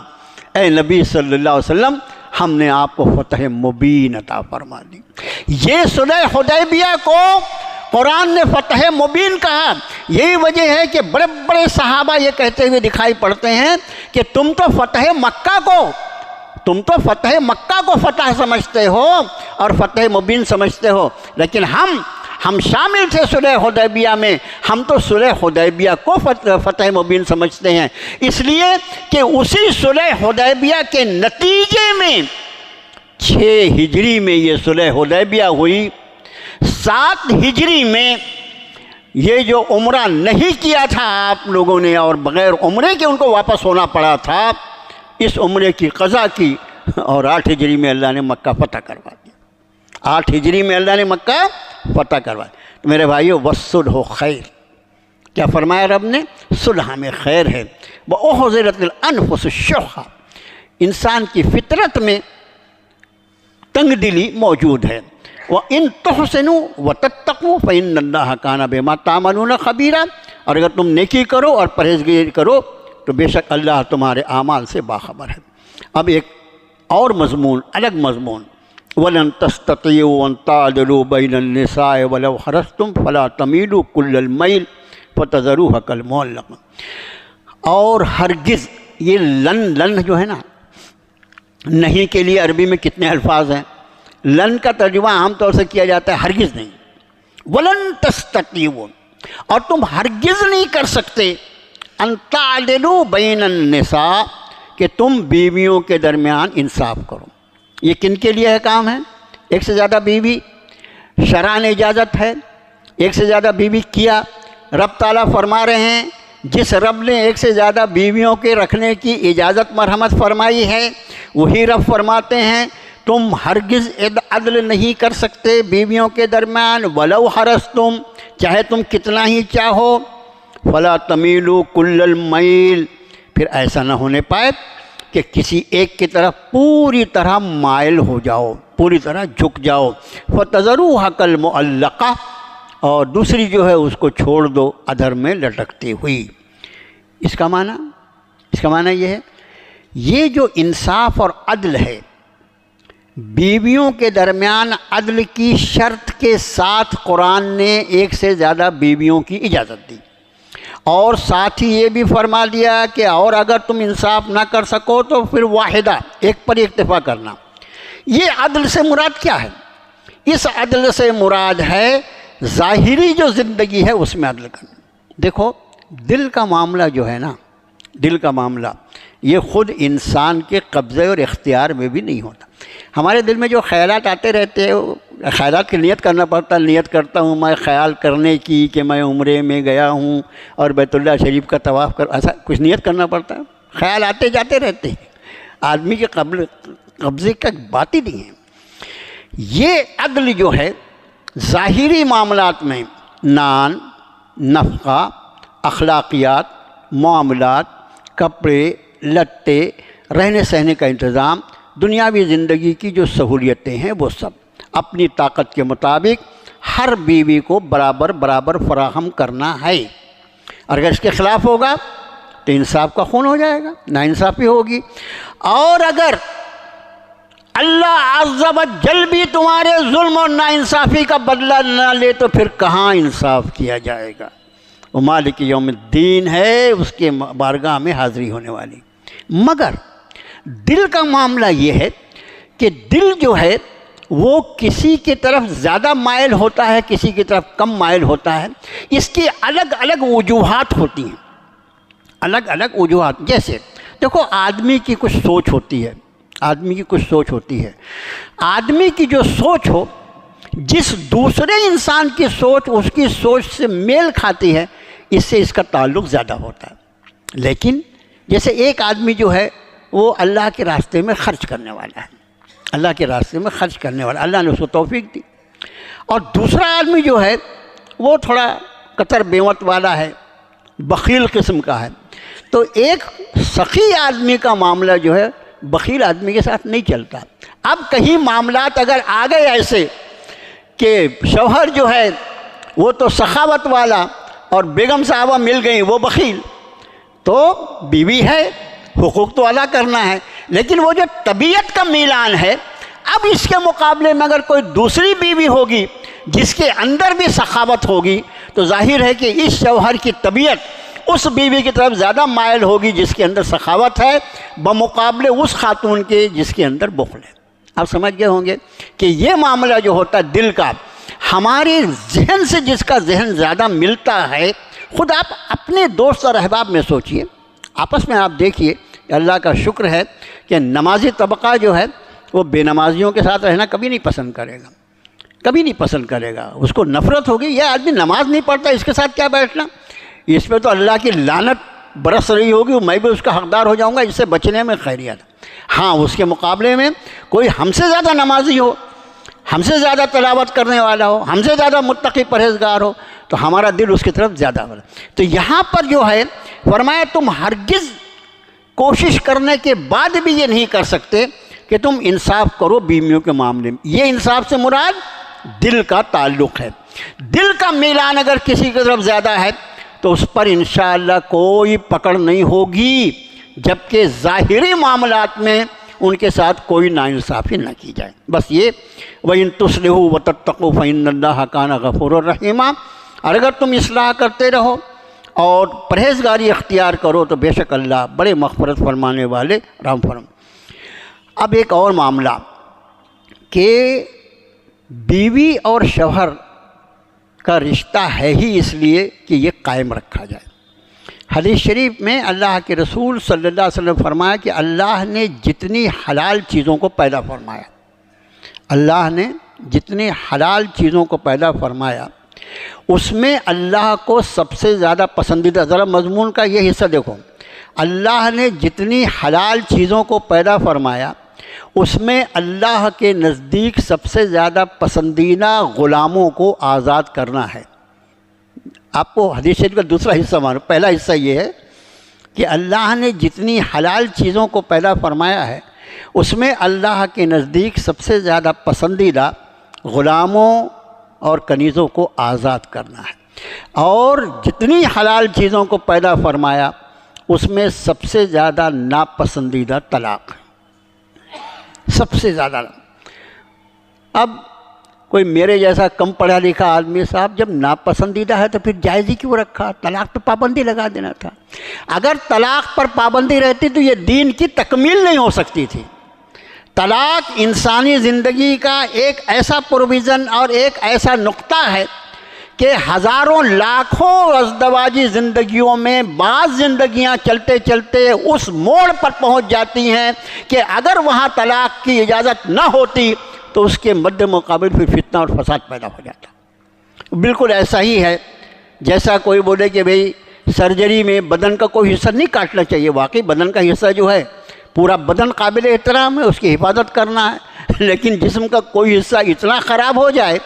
اے نبی صلی اللہ علیہ وسلم ہم نے آپ کو فتح مبین عطا فرما دی۔ یہ صلح حدیبیہ کو قرآن نے فتح مبین کہا، یہی وجہ ہے کہ بڑے بڑے صحابہ یہ کہتے ہوئے دکھائی پڑتے ہیں کہ تم تو فتح مکہ کو فتح سمجھتے ہو اور فتح مبین سمجھتے ہو، لیکن ہم شامل تھے صلح حدیبیہ میں، ہم تو صلح حدیبیہ کو فتح مبین سمجھتے ہیں، اس لیے کہ اسی صلح حدیبیہ کے نتیجے میں 6 ہجری میں یہ صلح حدیبیہ ہوئی۔ 7 ہجری میں یہ جو عمرہ نہیں کیا تھا آپ لوگوں نے اور بغیر عمرے کے ان کو واپس ہونا پڑا تھا، اس عمرے کی قضا کی اور 8 ہجری میں اللہ نے مکہ فتح کروا دیا۔ 8 ہجری میں اللہ نے مکہ فتح کروا دیا۔ تو میرے بھائیو، والصلح خیر، کیا فرمایا رب نے؟ صلح میں خیر ہے۔ وَأُحْضِرَتِ الْأَنفُسُ الشُّحَّ، انسان کی فطرت میں تنگ دلی موجود ہے۔ وَإِن تُحْسِنُوا وَتَتَّقُوا فَإِنَّ اللَّهَ كَانَ بِمَا تَعْمَلُونَ خَبِيرًا، اور اگر تم نیکی کرو اور پرہیزگاری کرو تو بے شک اللہ تمہارے اعمال سے باخبر ہے۔ اب ایک اور مضمون، الگ مضمون، وَلَن تَسْتَطِيعُوا أَن تَعْدِلُوا بَيْنَ النِّسَاءِ وَلَوْ حَرَصْتُمْ فَلَا تَمِيلُوا كُلَّ الْمَيْلِ فَتَذَرُوهَا كَالْمُعَلَّقَةِ، اور ہرگز، یہ لن جو ہے نا، نہیں کے لیے عربی میں کتنے الفاظ ہیں؟ لن کا ترجمہ عام طور سے کیا جاتا ہے ہرگز نہیں، وَلَن تَسْتَطِيعُوا، اور تم ہرگز نہیں کر سکتے، ان تعدلوا بین النساء، کہ تم بیویوں کے درمیان انصاف کرو۔ یہ کن کے لیے ہے کام ہے؟ ایک سے زیادہ بیوی، شرع نے اجازت ہے، ایک سے زیادہ بیوی کیا۔ رب تعالیٰ فرما رہے ہیں، جس رب نے ایک سے زیادہ بیویوں کے رکھنے کی اجازت مرحمت فرمائی ہے، وہی رب فرماتے ہیں تم ہرگز عدل نہیں کر سکتے بیویوں کے درمیان، ولو حرصتم، چاہے تم کتنا ہی چاہو، فلا تمیلوا کل المیل، پھر ایسا نہ ہونے پائے کہ کسی ایک کی طرف پوری طرح مائل ہو جاؤ، پوری طرح جھک جاؤ، فتذروها کالمعلقہ، اور دوسری جو ہے اس کو چھوڑ دو ادھر میں لٹکتی ہوئی۔ اس کا معنی یہ ہے، یہ جو انصاف اور عدل ہے، بیویوں کے درمیان عدل کی شرط کے ساتھ قرآن نے ایک سے زیادہ بیویوں کی اجازت دی، اور ساتھ ہی یہ بھی فرما دیا کہ اور اگر تم انصاف نہ کر سکو تو پھر واحدہ، ایک پر اکتفا کرنا۔ یہ عدل سے مراد کیا ہے؟ اس عدل سے مراد ہے ظاہری جو زندگی ہے اس میں عدل کرنا۔ دیکھو، دل کا معاملہ جو ہے نا، دل کا معاملہ یہ خود انسان کے قبضے اور اختیار میں بھی نہیں ہوتا۔ ہمارے دل میں جو خیالات آتے رہتے ہیں، خیالات کی نیت کرنا پڑتا ہے۔ نیت کرتا ہوں میں خیال کرنے کی کہ میں عمرے میں گیا ہوں اور بیت اللہ شریف کا طواف کر، ایسا کچھ نیت کرنا پڑتا ہے۔ خیال آتے جاتے رہتے ہیں، آدمی کے قبضے کا بات ہی نہیں ہے۔ یہ عدل جو ہے ظاہری معاملات میں، نان، نفقہ، اخلاقیات، معاملات، کپڑے لتے، رہنے سہنے کا انتظام، دنیاوی زندگی کی جو سہولیتیں ہیں وہ سب اپنی طاقت کے مطابق ہر بیوی کو برابر فراہم کرنا ہے۔ اور اگر اس کے خلاف ہوگا تو انصاف کا خون ہو جائے گا، ناانصافی ہوگی۔ اور اگر اللہ عز و جل بھی تمہارے ظلم اور ناانصافی کا بدلہ نہ لے تو پھر کہاں انصاف کیا جائے گا؟ وہ مالک یوم الدین ہے، اس کے بارگاہ میں حاضری ہونے والی۔ مگر دل کا معاملہ یہ ہے کہ دل جو ہے وہ کسی کی طرف زیادہ مائل ہوتا ہے، کسی کی طرف کم مائل ہوتا ہے۔ اس کی الگ الگ وجوہات ہوتی ہیں، الگ الگ وجوہات۔ جیسے دیکھو، آدمی کی کچھ سوچ ہوتی ہے، آدمی کی جو سوچ ہو، جس دوسرے انسان کی سوچ اس کی سوچ سے میل کھاتی ہے، اس سے اس کا تعلق زیادہ ہوتا ہے۔ لیکن جیسے ایک آدمی جو ہے وہ اللہ کے راستے میں خرچ کرنے والا ہے، اللہ کے راستے میں خرچ کرنے والا، اللہ نے اس کو توفیق دی۔ اور دوسرا آدمی جو ہے وہ تھوڑا قطر بیوت والا ہے، بخیل قسم کا ہے۔ تو ایک سخی آدمی کا معاملہ جو ہے بخیل آدمی کے ساتھ نہیں چلتا۔ اب کہیں معاملات اگر آ گئے ایسے کہ شوہر جو ہے وہ تو سخاوت والا اور بیگم صاحبہ مل گئیں وہ بخیل، تو بیوی ہے، حقوق تو ادا کرنا ہے، لیکن وہ جو طبیعت کا میلان ہے، اب اس کے مقابلے میں اگر کوئی دوسری بیوی ہوگی جس کے اندر بھی سخاوت ہوگی تو ظاہر ہے کہ اس شوہر کی طبیعت اس بیوی کی طرف زیادہ مائل ہوگی جس کے اندر سخاوت ہے، بمقابلے اس خاتون کے جس کے اندر بخل ہے۔ آپ سمجھ گئے ہوں گے کہ یہ معاملہ جو ہوتا ہے دل کا، ہمارے ذہن سے جس کا ذہن زیادہ ملتا ہے، خود آپ اپنے دوست اور احباب میں سوچئے، آپس میں آپ دیکھیے، اللہ کا شکر ہے کہ نمازی طبقہ جو ہے وہ بے نمازیوں کے ساتھ رہنا کبھی نہیں پسند کرے گا، کبھی نہیں پسند کرے گا، اس کو نفرت ہوگی. یہ آدمی نماز نہیں پڑھتا، اس کے ساتھ کیا بیٹھنا، اس پہ تو اللہ کی لعنت برس رہی ہوگی، میں بھی اس کا حقدار ہو جاؤں گا. اس سے بچنے میں خیریت. ہاں اس کے مقابلے میں کوئی ہم سے زیادہ نمازی ہو، ہم سے زیادہ تلاوت کرنے والا ہو، ہم سے زیادہ متقی پرہیزگار ہو، تو ہمارا دل اس کی طرف زیادہ ہو. تو یہاں پر جو ہے فرمایا تم ہرگز کوشش کرنے کے بعد بھی یہ نہیں کر سکتے کہ تم انصاف کرو بیویوں کے معاملے میں. یہ انصاف سے مراد دل کا تعلق ہے. دل کا میلان اگر کسی کی طرف زیادہ ہے تو اس پر انشاءاللہ کوئی پکڑ نہیں ہوگی، جبکہ ظاہری معاملات میں ان کے ساتھ کوئی ناانصافی نہ کی جائے. بس یہ وَإِن تُصْلِحُوا وَتَتَّقُوا فَإِنَّ اللَّهَ كَانَ غَفُورًا رَحِيمًا. اور اگر تم اصلاح کرتے رہو اور پرہیزگاری اختیار کرو تو بے شک اللہ بڑے مغفرت فرمانے والے رحم فرم. اب ایک اور معاملہ کہ بیوی اور شوہر کا رشتہ ہے ہی اس لیے کہ یہ قائم رکھا جائے. حدیث شریف میں اللہ کے رسول صلی اللہ علیہ وسلم فرمایا کہ اللہ نے جتنی حلال چیزوں کو پیدا فرمایا، اللہ نے جتنی حلال چیزوں کو پیدا فرمایا اس میں اللہ کو سب سے زیادہ پسندیدہ، ذرا مضمون کا یہ حصہ دیکھو، اللہ نے جتنی حلال چیزوں کو پیدا فرمایا اس میں اللہ کے نزدیک سب سے زیادہ پسندیدہ غلاموں کو آزاد کرنا ہے. آپ کو حدیث شریف کا دوسرا حصہ مانو. پہلا حصہ یہ ہے کہ اللہ نے جتنی حلال چیزوں کو پیدا فرمایا ہے اس میں اللہ کے نزدیک سب سے زیادہ پسندیدہ غلاموں اور کنیزوں کو آزاد کرنا ہے. اور جتنی حلال چیزوں کو پیدا فرمایا اس میں سب سے زیادہ ناپسندیدہ طلاق ہے، سب سے زیادہ. اب کوئی میرے جیسا کم پڑھا لکھا آدمی صاحب جب ناپسندیدہ ہے تو پھر جائز ہی کیوں رکھا؟ طلاق پہ پابندی لگا دینا تھا. اگر طلاق پر پابندی رہتی تو یہ دین کی تکمیل نہیں ہو سکتی تھی. طلاق انسانی زندگی کا ایک ایسا پروویژن اور ایک ایسا نقطہ ہے کہ ہزاروں لاکھوں ازدواجی زندگیوں میں بعض زندگیاں چلتے چلتے اس موڑ پر پہنچ جاتی ہیں کہ اگر وہاں طلاق کی اجازت نہ ہوتی تو اس کے مد مقابل پھر فتنہ اور فساد پیدا ہو جاتا. بالکل ایسا ہی ہے جیسا کوئی بولے کہ بھئی سرجری میں بدن کا کوئی حصہ نہیں کاٹنا چاہیے. واقعی بدن کا حصہ جو ہے پورا بدن قابل احترام ہے، اس کی حفاظت کرنا ہے، لیکن جسم کا کوئی حصہ اتنا خراب ہو جائے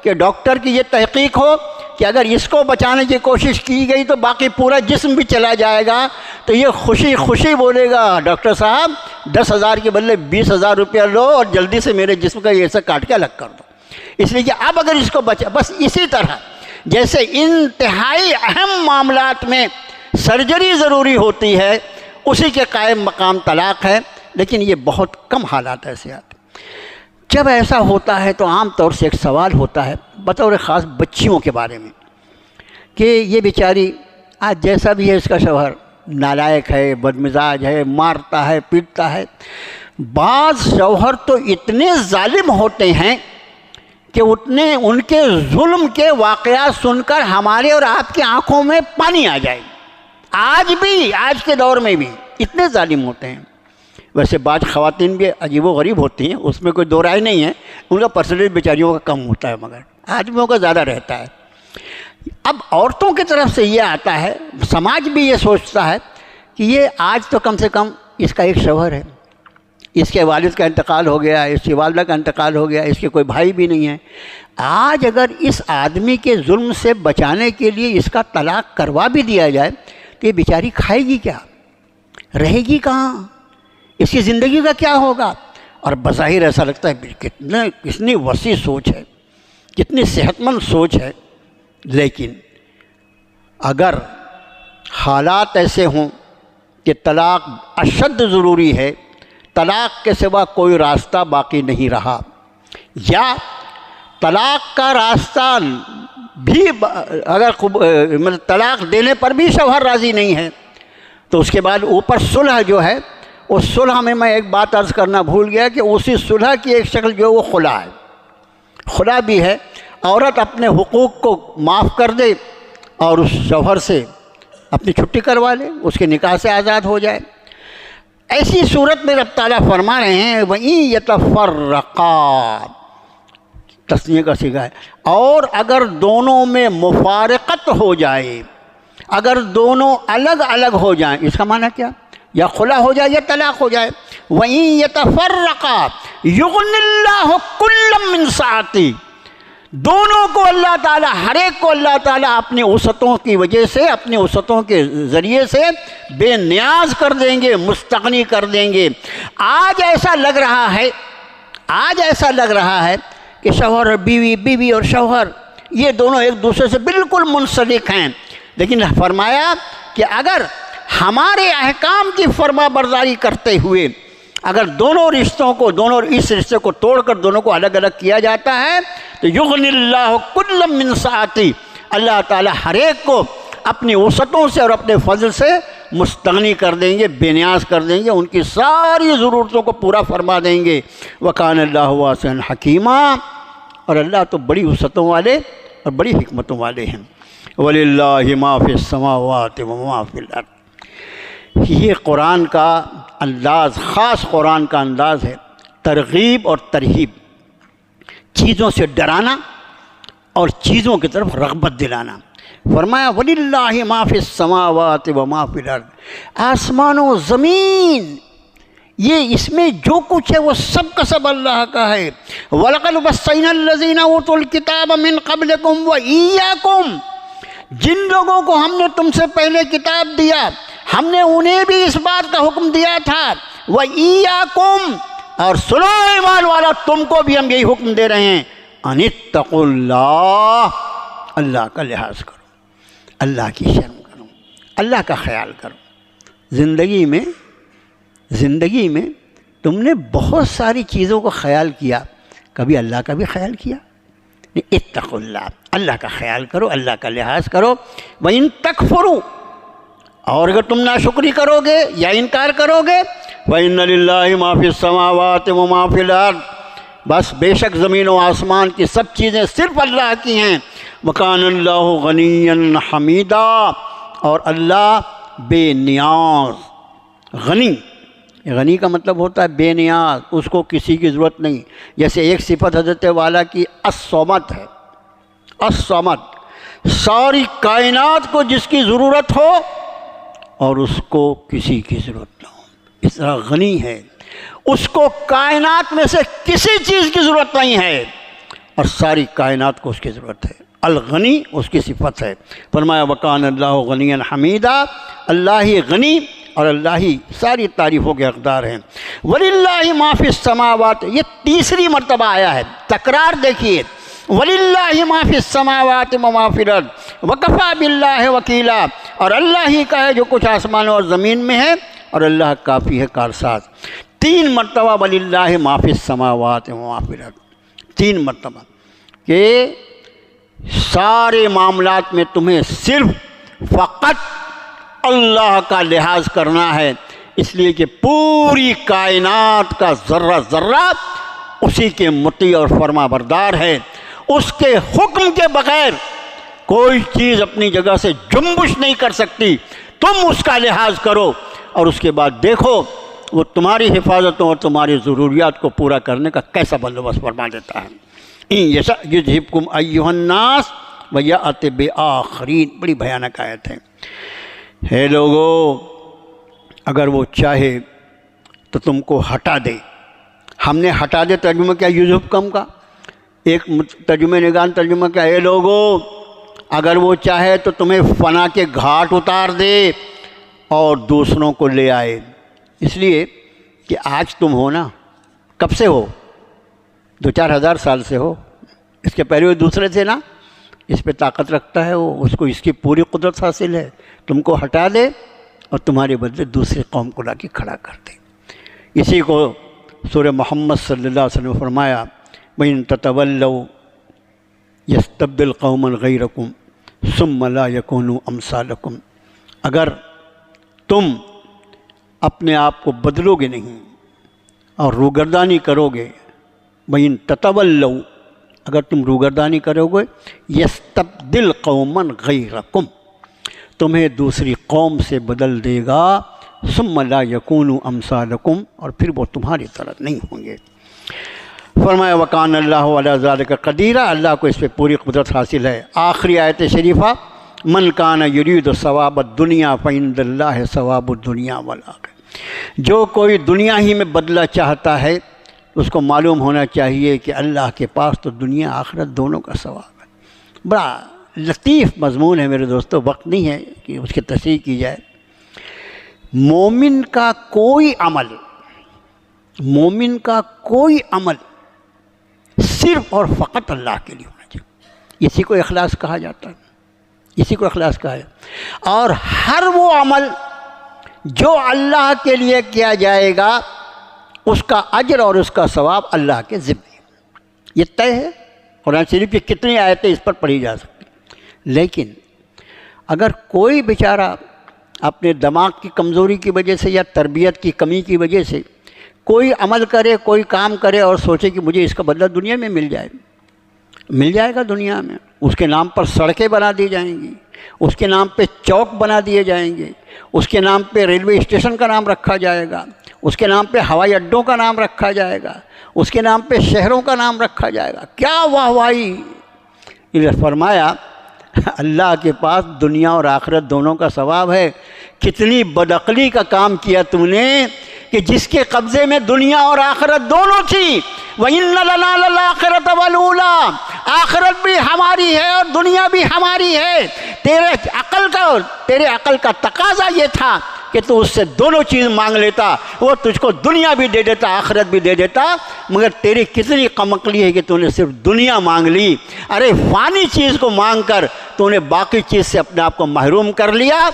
کہ ڈاکٹر کی یہ تحقیق ہو کہ اگر اس کو بچانے کی کوشش کی گئی تو باقی پورا جسم بھی چلا جائے گا، تو یہ خوشی خوشی بولے گا ڈاکٹر صاحب 10,000 کے بدلے 20,000 روپیہ لو اور جلدی سے میرے جسم کا یہ حصہ کاٹ کے الگ کر دو. اس لیے کہ اب اگر اس کو بچا، بس اسی طرح جیسے انتہائی اہم معاملات میں سرجری ضروری ہوتی ہے اسی کے قائم مقام طلاق ہے. لیکن یہ بہت کم حالات ایسے آتے. جب ایسا ہوتا ہے تو عام طور سے ایک سوال ہوتا ہے بطور خاص بچیوں کے بارے میں کہ یہ بیچاری آج جیسا بھی ہے اس کا شوہر نالائق ہے، بدمزاج ہے، مارتا ہے، پیٹتا ہے. بعض شوہر تو اتنے ظالم ہوتے ہیں کہ ان کے ظلم کے واقعات سن کر ہمارے اور آپ کی آنکھوں میں پانی آ جائے. آج بھی، آج کے دور میں بھی اتنے ظالم ہوتے ہیں. ویسے بعض خواتین بھی عجیب و غریب ہوتی ہیں، اس میں کوئی دو رائے نہیں ہے، ان کا پرسنٹیج بیچاریوں کا کم ہوتا ہے مگر آدمیوں کا زیادہ رہتا ہے. اب عورتوں کی طرف سے یہ آتا ہے، سماج بھی یہ سوچتا ہے کہ یہ آج تو کم سے کم اس کا ایک شوہر ہے، اس کے والد کا انتقال ہو گیا، اس کی والدہ کا انتقال ہو گیا، اس کے کوئی بھائی بھی نہیں ہے. آج اگر اس آدمی کے ظلم سے بچانے کے لیے اس کا طلاق کروا بھی دیا جائے تو یہ بیچاری کھائے گی کیا، رہے گی کہاں، اس کی زندگی کا کیا ہوگا. اور بظاہر ایسا لگتا ہے کتنی وسیع سوچ ہے، کتنی صحت مند سوچ ہے. لیکن اگر حالات ایسے ہوں کہ طلاق اشد ضروری ہے، طلاق کے سوا کوئی راستہ باقی نہیں رہا، یا طلاق کا راستہ بھی اگر طلاق دینے پر بھی شوہر راضی نہیں ہے تو اس کے بعد اوپر صلح جو ہے، اس صلح میں ایک بات عرض کرنا بھول گیا کہ اسی صلح کی ایک شکل جو ہے وہ خلا ہے. خلا بھی ہے، عورت اپنے حقوق کو معاف کر دے اور اس شوہر سے اپنی چھٹی کروا لے، اس کے نکاح سے آزاد ہو جائے. ایسی صورت میں رب تعالیٰ فرما رہے ہیں وَإِن يَتَفَرَّقَا، تسنیہ کا صیغہ ہے. اور اگر دونوں میں مفارقت ہو جائے، اگر دونوں الگ الگ ہو جائیں، اس کا معنی کیا؟ یا خلا ہو جائے یا طلاق ہو جائے. وَإِن يَتَفَرَّقَا يُغْنِ اللَّهُ كُلًّا مِّن سَعَتِهِ، دونوں کو اللہ تعالیٰ، ہر ایک کو اللہ تعالیٰ اپنی وسعتوں کی وجہ سے، اپنی وسعتوں کے ذریعے سے بے نیاز کر دیں گے، مستغنی کر دیں گے. آج ایسا لگ رہا ہے کہ شوہر اور بیوی، بیوی اور شوہر، یہ دونوں ایک دوسرے سے بالکل منسلک ہیں. لیکن فرمایا کہ اگر ہمارے احکام کی فرما برداری کرتے ہوئے اگر دونوں رشتوں کو، دونوں اس رشتے کو توڑ کر دونوں کو الگ الگ کیا جاتا ہے تو یغنی اللہ کل من سعتی، اللہ تعالیٰ ہر ایک کو اپنی وسعتوں سے اور اپنے فضل سے مستغنی کر دیں گے، بے نیاز کر دیں گے، ان کی ساری ضرورتوں کو پورا فرما دیں گے. وکان اللہ واسعا حکیما، اور اللہ تو بڑی وسعتوں والے اور بڑی حکمتوں والے ہیں. وللہ ما فی السماوات وما فی الارض، یہ قرآن کا انداز، خاص قرآن کا انداز ہے ترغیب اور ترہیب، چیزوں سے ڈرانا اور چیزوں کی طرف رغبت دلانا. فرمایا وَلِلَّهِ مَا فِي السَّمَاوَاتِ وَمَا فِي الْأَرْضِ، آسمان و زمین، یہ اس میں جو کچھ ہے وہ سب کا سب اللہ کا ہے. وَلَقَدْ وَصَّيْنَا الَّذِينَ أُوتُوا الْكِتَابَ مِنْ قَبْلِكُمْ وَإِيَّاكُمْ، جن لوگوں کو ہم نے تم سے پہلے کتاب دیا، ہم نے انہیں بھی اس بات کا حکم دیا تھا. وَإِيَّاكُمْ، اور سنو ایمان والا، تم کو بھی ہم یہی حکم دے رہے ہیں، ان اتقوا اللہ، اللہ کا لحاظ کرو، اللہ کی شرم کرو، اللہ کا خیال کرو. زندگی میں تم نے بہت ساری چیزوں کو خیال کیا، کبھی اللہ کا بھی خیال کیا؟ اتقوا اللہ، اللہ کا خیال کرو، اللہ کا لحاظ کرو. وَإِن تَكْفُرُوا، اور اگر تم ناشکری کرو گے یا انکار کرو گے، وَإِنَّ لِلَّهِ مَا فِي السَّمَاوَاتِ وَمَا فِي الْأَرْضِ، بس بے شک زمین و آسمان کی سب چیزیں صرف اللہ کی ہیں. وَكَانَ اللَّهُ غَنِيًّا حَمِيدًا، اور اللہ بے نیاز، غنی کا مطلب ہوتا ہے بے نیاز، اس کو کسی کی ضرورت نہیں. جیسے ایک صفت حضرت والا کی الصمد ہے، الصمد، ساری کائنات کو جس کی ضرورت ہو اور اس کو کسی کی ضرورت نہ ہو، اس طرح غنی ہے، اس کو کائنات میں سے کسی چیز کی ضرورت نہیں ہے اور ساری کائنات کو اس کی ضرورت ہے. الغنی اس کی صفت ہے. فرمایا وَكَانَ اللَّهُ غَنِيًّا حَمِيدًا، اللہ ہی غنی اور اللہ ہی ساری تعریفوں کے حقدار ہیں. وَلِلَّهِ مَا فِي السَّمَاوَاتِ، یہ تیسری مرتبہ آیا ہے، تکرار دیکھیے. وَلِلَّهِ مَا فِي السَّمَاوَاتِ وَمَا فِي الْأَرْضِ وَكَفَىٰ بِاللَّهِ وَكِيلًا، اور اللہ ہی کا ہے جو کچھ آسمانوں اور زمین میں ہے، اور اللہ کافی ہے کارساز. 3 مرتبہ وَلِلَّهِ مَا فِي السَّمَاوَاتِ وَمَا فِي الْأَرْضِ، 3 مرتبہ، کہ سارے معاملات میں تمہیں صرف فقط اللہ کا لحاظ کرنا ہے، اس لیے کہ پوری کائنات کا ذرہ ذرہ اسی کے مطیع اور فرما بردار ہے. اس کے حکم کے بغیر کوئی چیز اپنی جگہ سے جنبش نہیں کر سکتی. تم اس کا لحاظ کرو اور اس کے بعد دیکھو وہ تمہاری حفاظتوں اور تمہاری ضروریات کو پورا کرنے کا کیسا بندوبست فرما دیتا ہے. ان یشاء یذھبکم ایھا الناس ویأت بآخرین، بڑی بھیانک آیت ہے. ہے لوگو، اگر وہ چاہے تو تم کو ہٹا دے. ہم نے ہٹا دے ترجمہ کیا یذھبکم کا، ایک ترجمہ نگان ترجمہ کیا اے لوگو، اگر وہ چاہے تو تمہیں فنا کے گھاٹ اتار دے اور دوسروں کو لے آئے. اس لیے کہ آج تم ہو نا، کب سے ہو؟ 2-4 ہزار سال سے ہو. اس کے پہلے وہ دوسرے تھے نا، اس پہ طاقت رکھتا ہے وہ، اس کو اس کی پوری قدرت حاصل ہے. تم کو ہٹا دے اور تمہارے بدلے دوسری قوم کو لا کے کھڑا کر دے. اسی کو سورہ محمد صلی اللہ علیہ وسلم فرمایا وَإِن تَتَوَلَّوْا يَسْتَبْدِلْ قَوْمًا غَيْرَكُمْ ثُمَّ لَا يَكُونُوا أَمْثَالَكُمْ، اگر تم اپنے آپ کو بدلو گے نہیں اور روگردانی کرو گے، وَإِن تَتَوَلَّوْا، اگر تم روگردانی کرو گے، يَسْتَبْدِلْ قَوْمًا غَيْرَكُمْ، تمہیں دوسری قوم سے بدل دے گا، ثُمَّ لَا يَكُونُوا أَمْثَالَكُمْ، اور پھر وہ تمہاری طرح نہیں ہوں گے. فرمایا وکان اللہ علی ذالک قدیر، اللہ کو اس پہ پوری قدرت حاصل ہے۔ آخری آیت شریفہ من کان یرید ثواب الدنیا فعند اللہ ثواب الدنیا والآخرہ، جو کوئی دنیا ہی میں بدلہ چاہتا ہے اس کو معلوم ہونا چاہیے کہ اللہ کے پاس تو دنیا آخرت دونوں کا ثواب ہے۔ بڑا لطیف مضمون ہے میرے دوستو، وقت نہیں ہے کہ اس کی تشریح کی جائے۔ مومن کا کوئی عمل صرف اور فقط اللہ کے لیے ہونا چاہیے، اسی کو اخلاص کہا جاتا ہے، اور ہر وہ عمل جو اللہ کے لیے کیا جائے گا اس کا اجر اور اس کا ثواب اللہ کے ذمہ ہے، یہ طے ہے۔ قرآن شریف کی کتنی آیتیں اس پر پڑھی جا سکتی، لیکن اگر کوئی بیچارہ اپنے دماغ کی کمزوری کی وجہ سے یا تربیت کی کمی کی وجہ سے کوئی عمل کرے، کوئی کام کرے اور سوچے کہ مجھے اس کا بدلہ دنیا میں مل جائے گا دنیا میں، اس کے نام پر سڑکیں بنا دی جائیں گی، اس کے نام پہ چوک بنا دیے جائیں گے، اس کے نام پہ ریلوے اسٹیشن کا نام رکھا جائے گا، اس کے نام پہ ہوائی اڈوں کا نام رکھا جائے گا، اس کے نام پہ شہروں کا نام رکھا جائے گا، کیا واہ واہی! فرمایا اللہ کے پاس دنیا اور آخرت دونوں کا ثواب ہے۔ کتنی بدعقلی کا کام کیا تم نے کہ جس کے قبضے میں دنیا اور آخرت دونوں تھی۔ وَإِنَّ لَنَا لَلْآخِرَةَ وَالْأُولَىٰ، آخرت بھی ہماری ہے اور دنیا بھی ہماری ہے۔ تیرے عقل کا تقاضا یہ تھا کہ تو اس سے دونوں چیز مانگ لیتا، وہ تجھ کو دنیا بھی دے دیتا، آخرت بھی دے دیتا، مگر تیری کتنی کم عقلی ہے کہ تو نے صرف دنیا مانگ لی۔ ارے فانی چیز کو مانگ کر تو نے باقی چیز سے اپنے آپ کو محروم کر لیا۔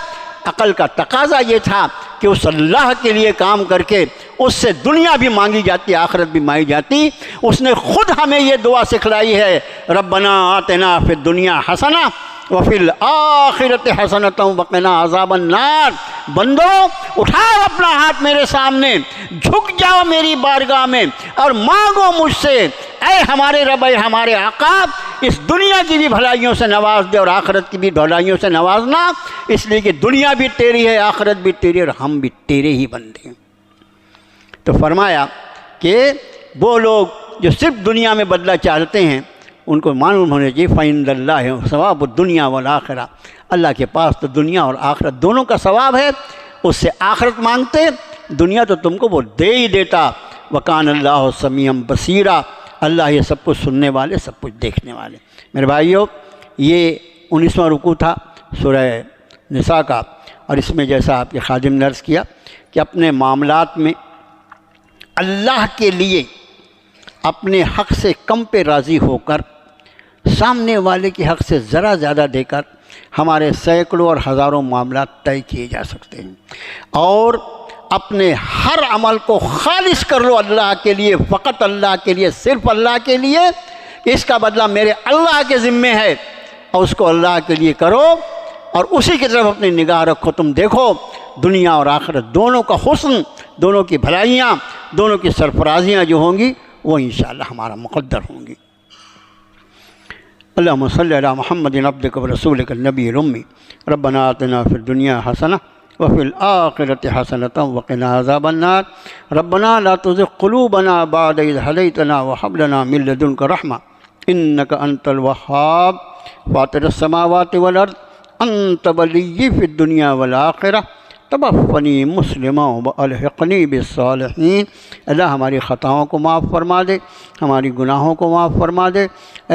عقل کا تقاضا یہ تھا کہ اس اللہ کے لیے کام کر کے اس سے دنیا بھی مانگی جاتی، آخرت بھی مانگی جاتی۔ اس نے خود ہمیں یہ دعا سکھلائی ہے، ربنا آتنا فی الدنیا حسنہ وفی الآخرۃ حسنۃ وقنا عذاب النار۔ بندو اٹھاؤ اپنا ہاتھ میرے سامنے، جھک جاؤ میری بارگاہ میں اور مانگو مجھ سے، اے ہمارے رب، اے ہمارے آقا، اس دنیا کی بھی بھلائیوں سے نواز دے اور آخرت کی بھی بھلائیوں سے نوازنا، اس لیے کہ دنیا بھی تیری ہے، آخرت بھی تیری، اور ہم بھی تیرے ہی بندے ہیں۔ تو فرمایا کہ وہ لوگ جو صرف دنیا میں بدلہ چاہتے ہیں ان کو معلوم ہونے چاہیے فَإِنَّ اللَّهِ ثواب الدنیا والآخرہ، اللہ کے پاس تو دنیا اور آخرت دونوں کا ثواب ہے۔ اس سے آخرت مانگتے، دنیا تو تم کو وہ دے ہی دیتا۔ وَكَانَ اللَّهُ سَمِيعًا بَصِيرًا، اللہ یہ سب کچھ سننے والے، سب کچھ دیکھنے والے۔ میرے بھائیو، یہ 19واں رکوع تھا سورہ نساء کا، اور اس میں جیسا آپ کے خادم نے عرض کیا کہ اپنے معاملات میں اللہ کے لیے اپنے حق سے کم پہ راضی ہو کر سامنے والے کے حق سے ذرا زیادہ دے کر ہمارے سینکڑوں اور ہزاروں معاملات طے کیے جا سکتے ہیں۔ اور اپنے ہر عمل کو خالص کر لو اللہ کے لیے، فقط اللہ کے لیے، صرف اللہ کے لیے، اس کا بدلہ میرے اللہ کے ذمے ہے، اور اس کو اللہ کے لیے کرو اور اسی کی طرف اپنی نگاہ رکھو۔ تم دیکھو دنیا اور آخرت دونوں کا حسن، دونوں کی بھلائیاں، دونوں کی سرفرازیاں جو ہوں گی وہ انشاءاللہ ہمارا مقدر ہوں گی۔ اللہم صلی علی محمد عبدک ورسولک النبی الامی، ربنا آتنا فی الدنیا حسنہ وفی الآخرۃ حسنۃ وقنا عذاب النار، ربنا لا تزغ قلوبنا بعد اذ ہدیتنا وہب لنا من لدنک رحمہ انک انت الوہاب، فاطر السماوات والارض انت ولی فی الدنیا والآخرہ، توفنی مسلما والحقنی بالصالحین۔ اللہ ہماری خطاؤں کو معاف فرما دے، ہماری گناہوں کو معاف فرما دے،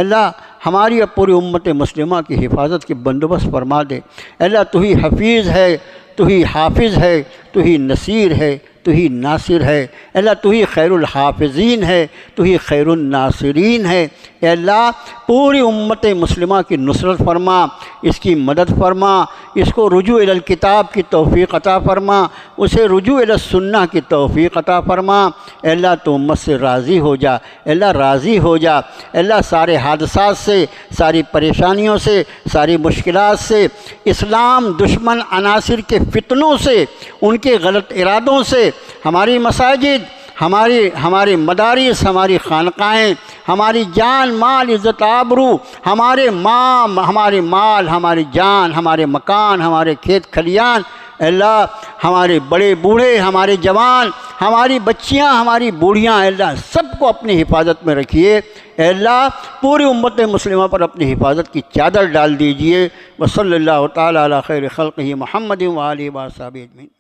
اللہ ہماری اور پوری امت مسلمہ کی حفاظت کی بندوبست فرما دے۔ اللہ تو ہی حفیظ ہے، تو ہی حافظ ہے، تو ہی نصیر ہے، تو ہی ناصر ہے، اللہ تو ہی خیر الحافظین ہے، تو ہی خیر الناصرین ہے۔ اے اللہ پوری امت مسلمہ کی نصرت فرما، اس کی مدد فرما، اس کو رجوع الی الکتاب کی توفیق عطا فرما، اسے رجوع الی السنہ کی توفیق عطا فرما۔ اے اللہ تو امت سے راضی ہو جا، اے اللہ راضی ہو جا، اے اللہ سارے حادثات سے، ساری پریشانیوں سے، ساری مشکلات سے، اسلام دشمن عناصر کے فتنوں سے، ان کے غلط ارادوں سے ہماری مساجد، ہمارے مدارس، ہماری خانقاہیں، ہماری جان مال عزت آبرو، ہمارے مال، ہماری جان، ہمارے مکان، ہمارے کھیت کھلیان، اللہ ہمارے بڑے بوڑھے، ہمارے جوان، ہماری بچیاں، ہماری بوڑھیاں، اللہ سب کو اپنی حفاظت میں رکھیے۔ اے اللہ پوری امت مسلمہ پر اپنی حفاظت کی چادر ڈال دیجئے۔ وصلی اللہ تعالی علی خیر خلقہ محمد و آلہ و صحبہ اجمعین۔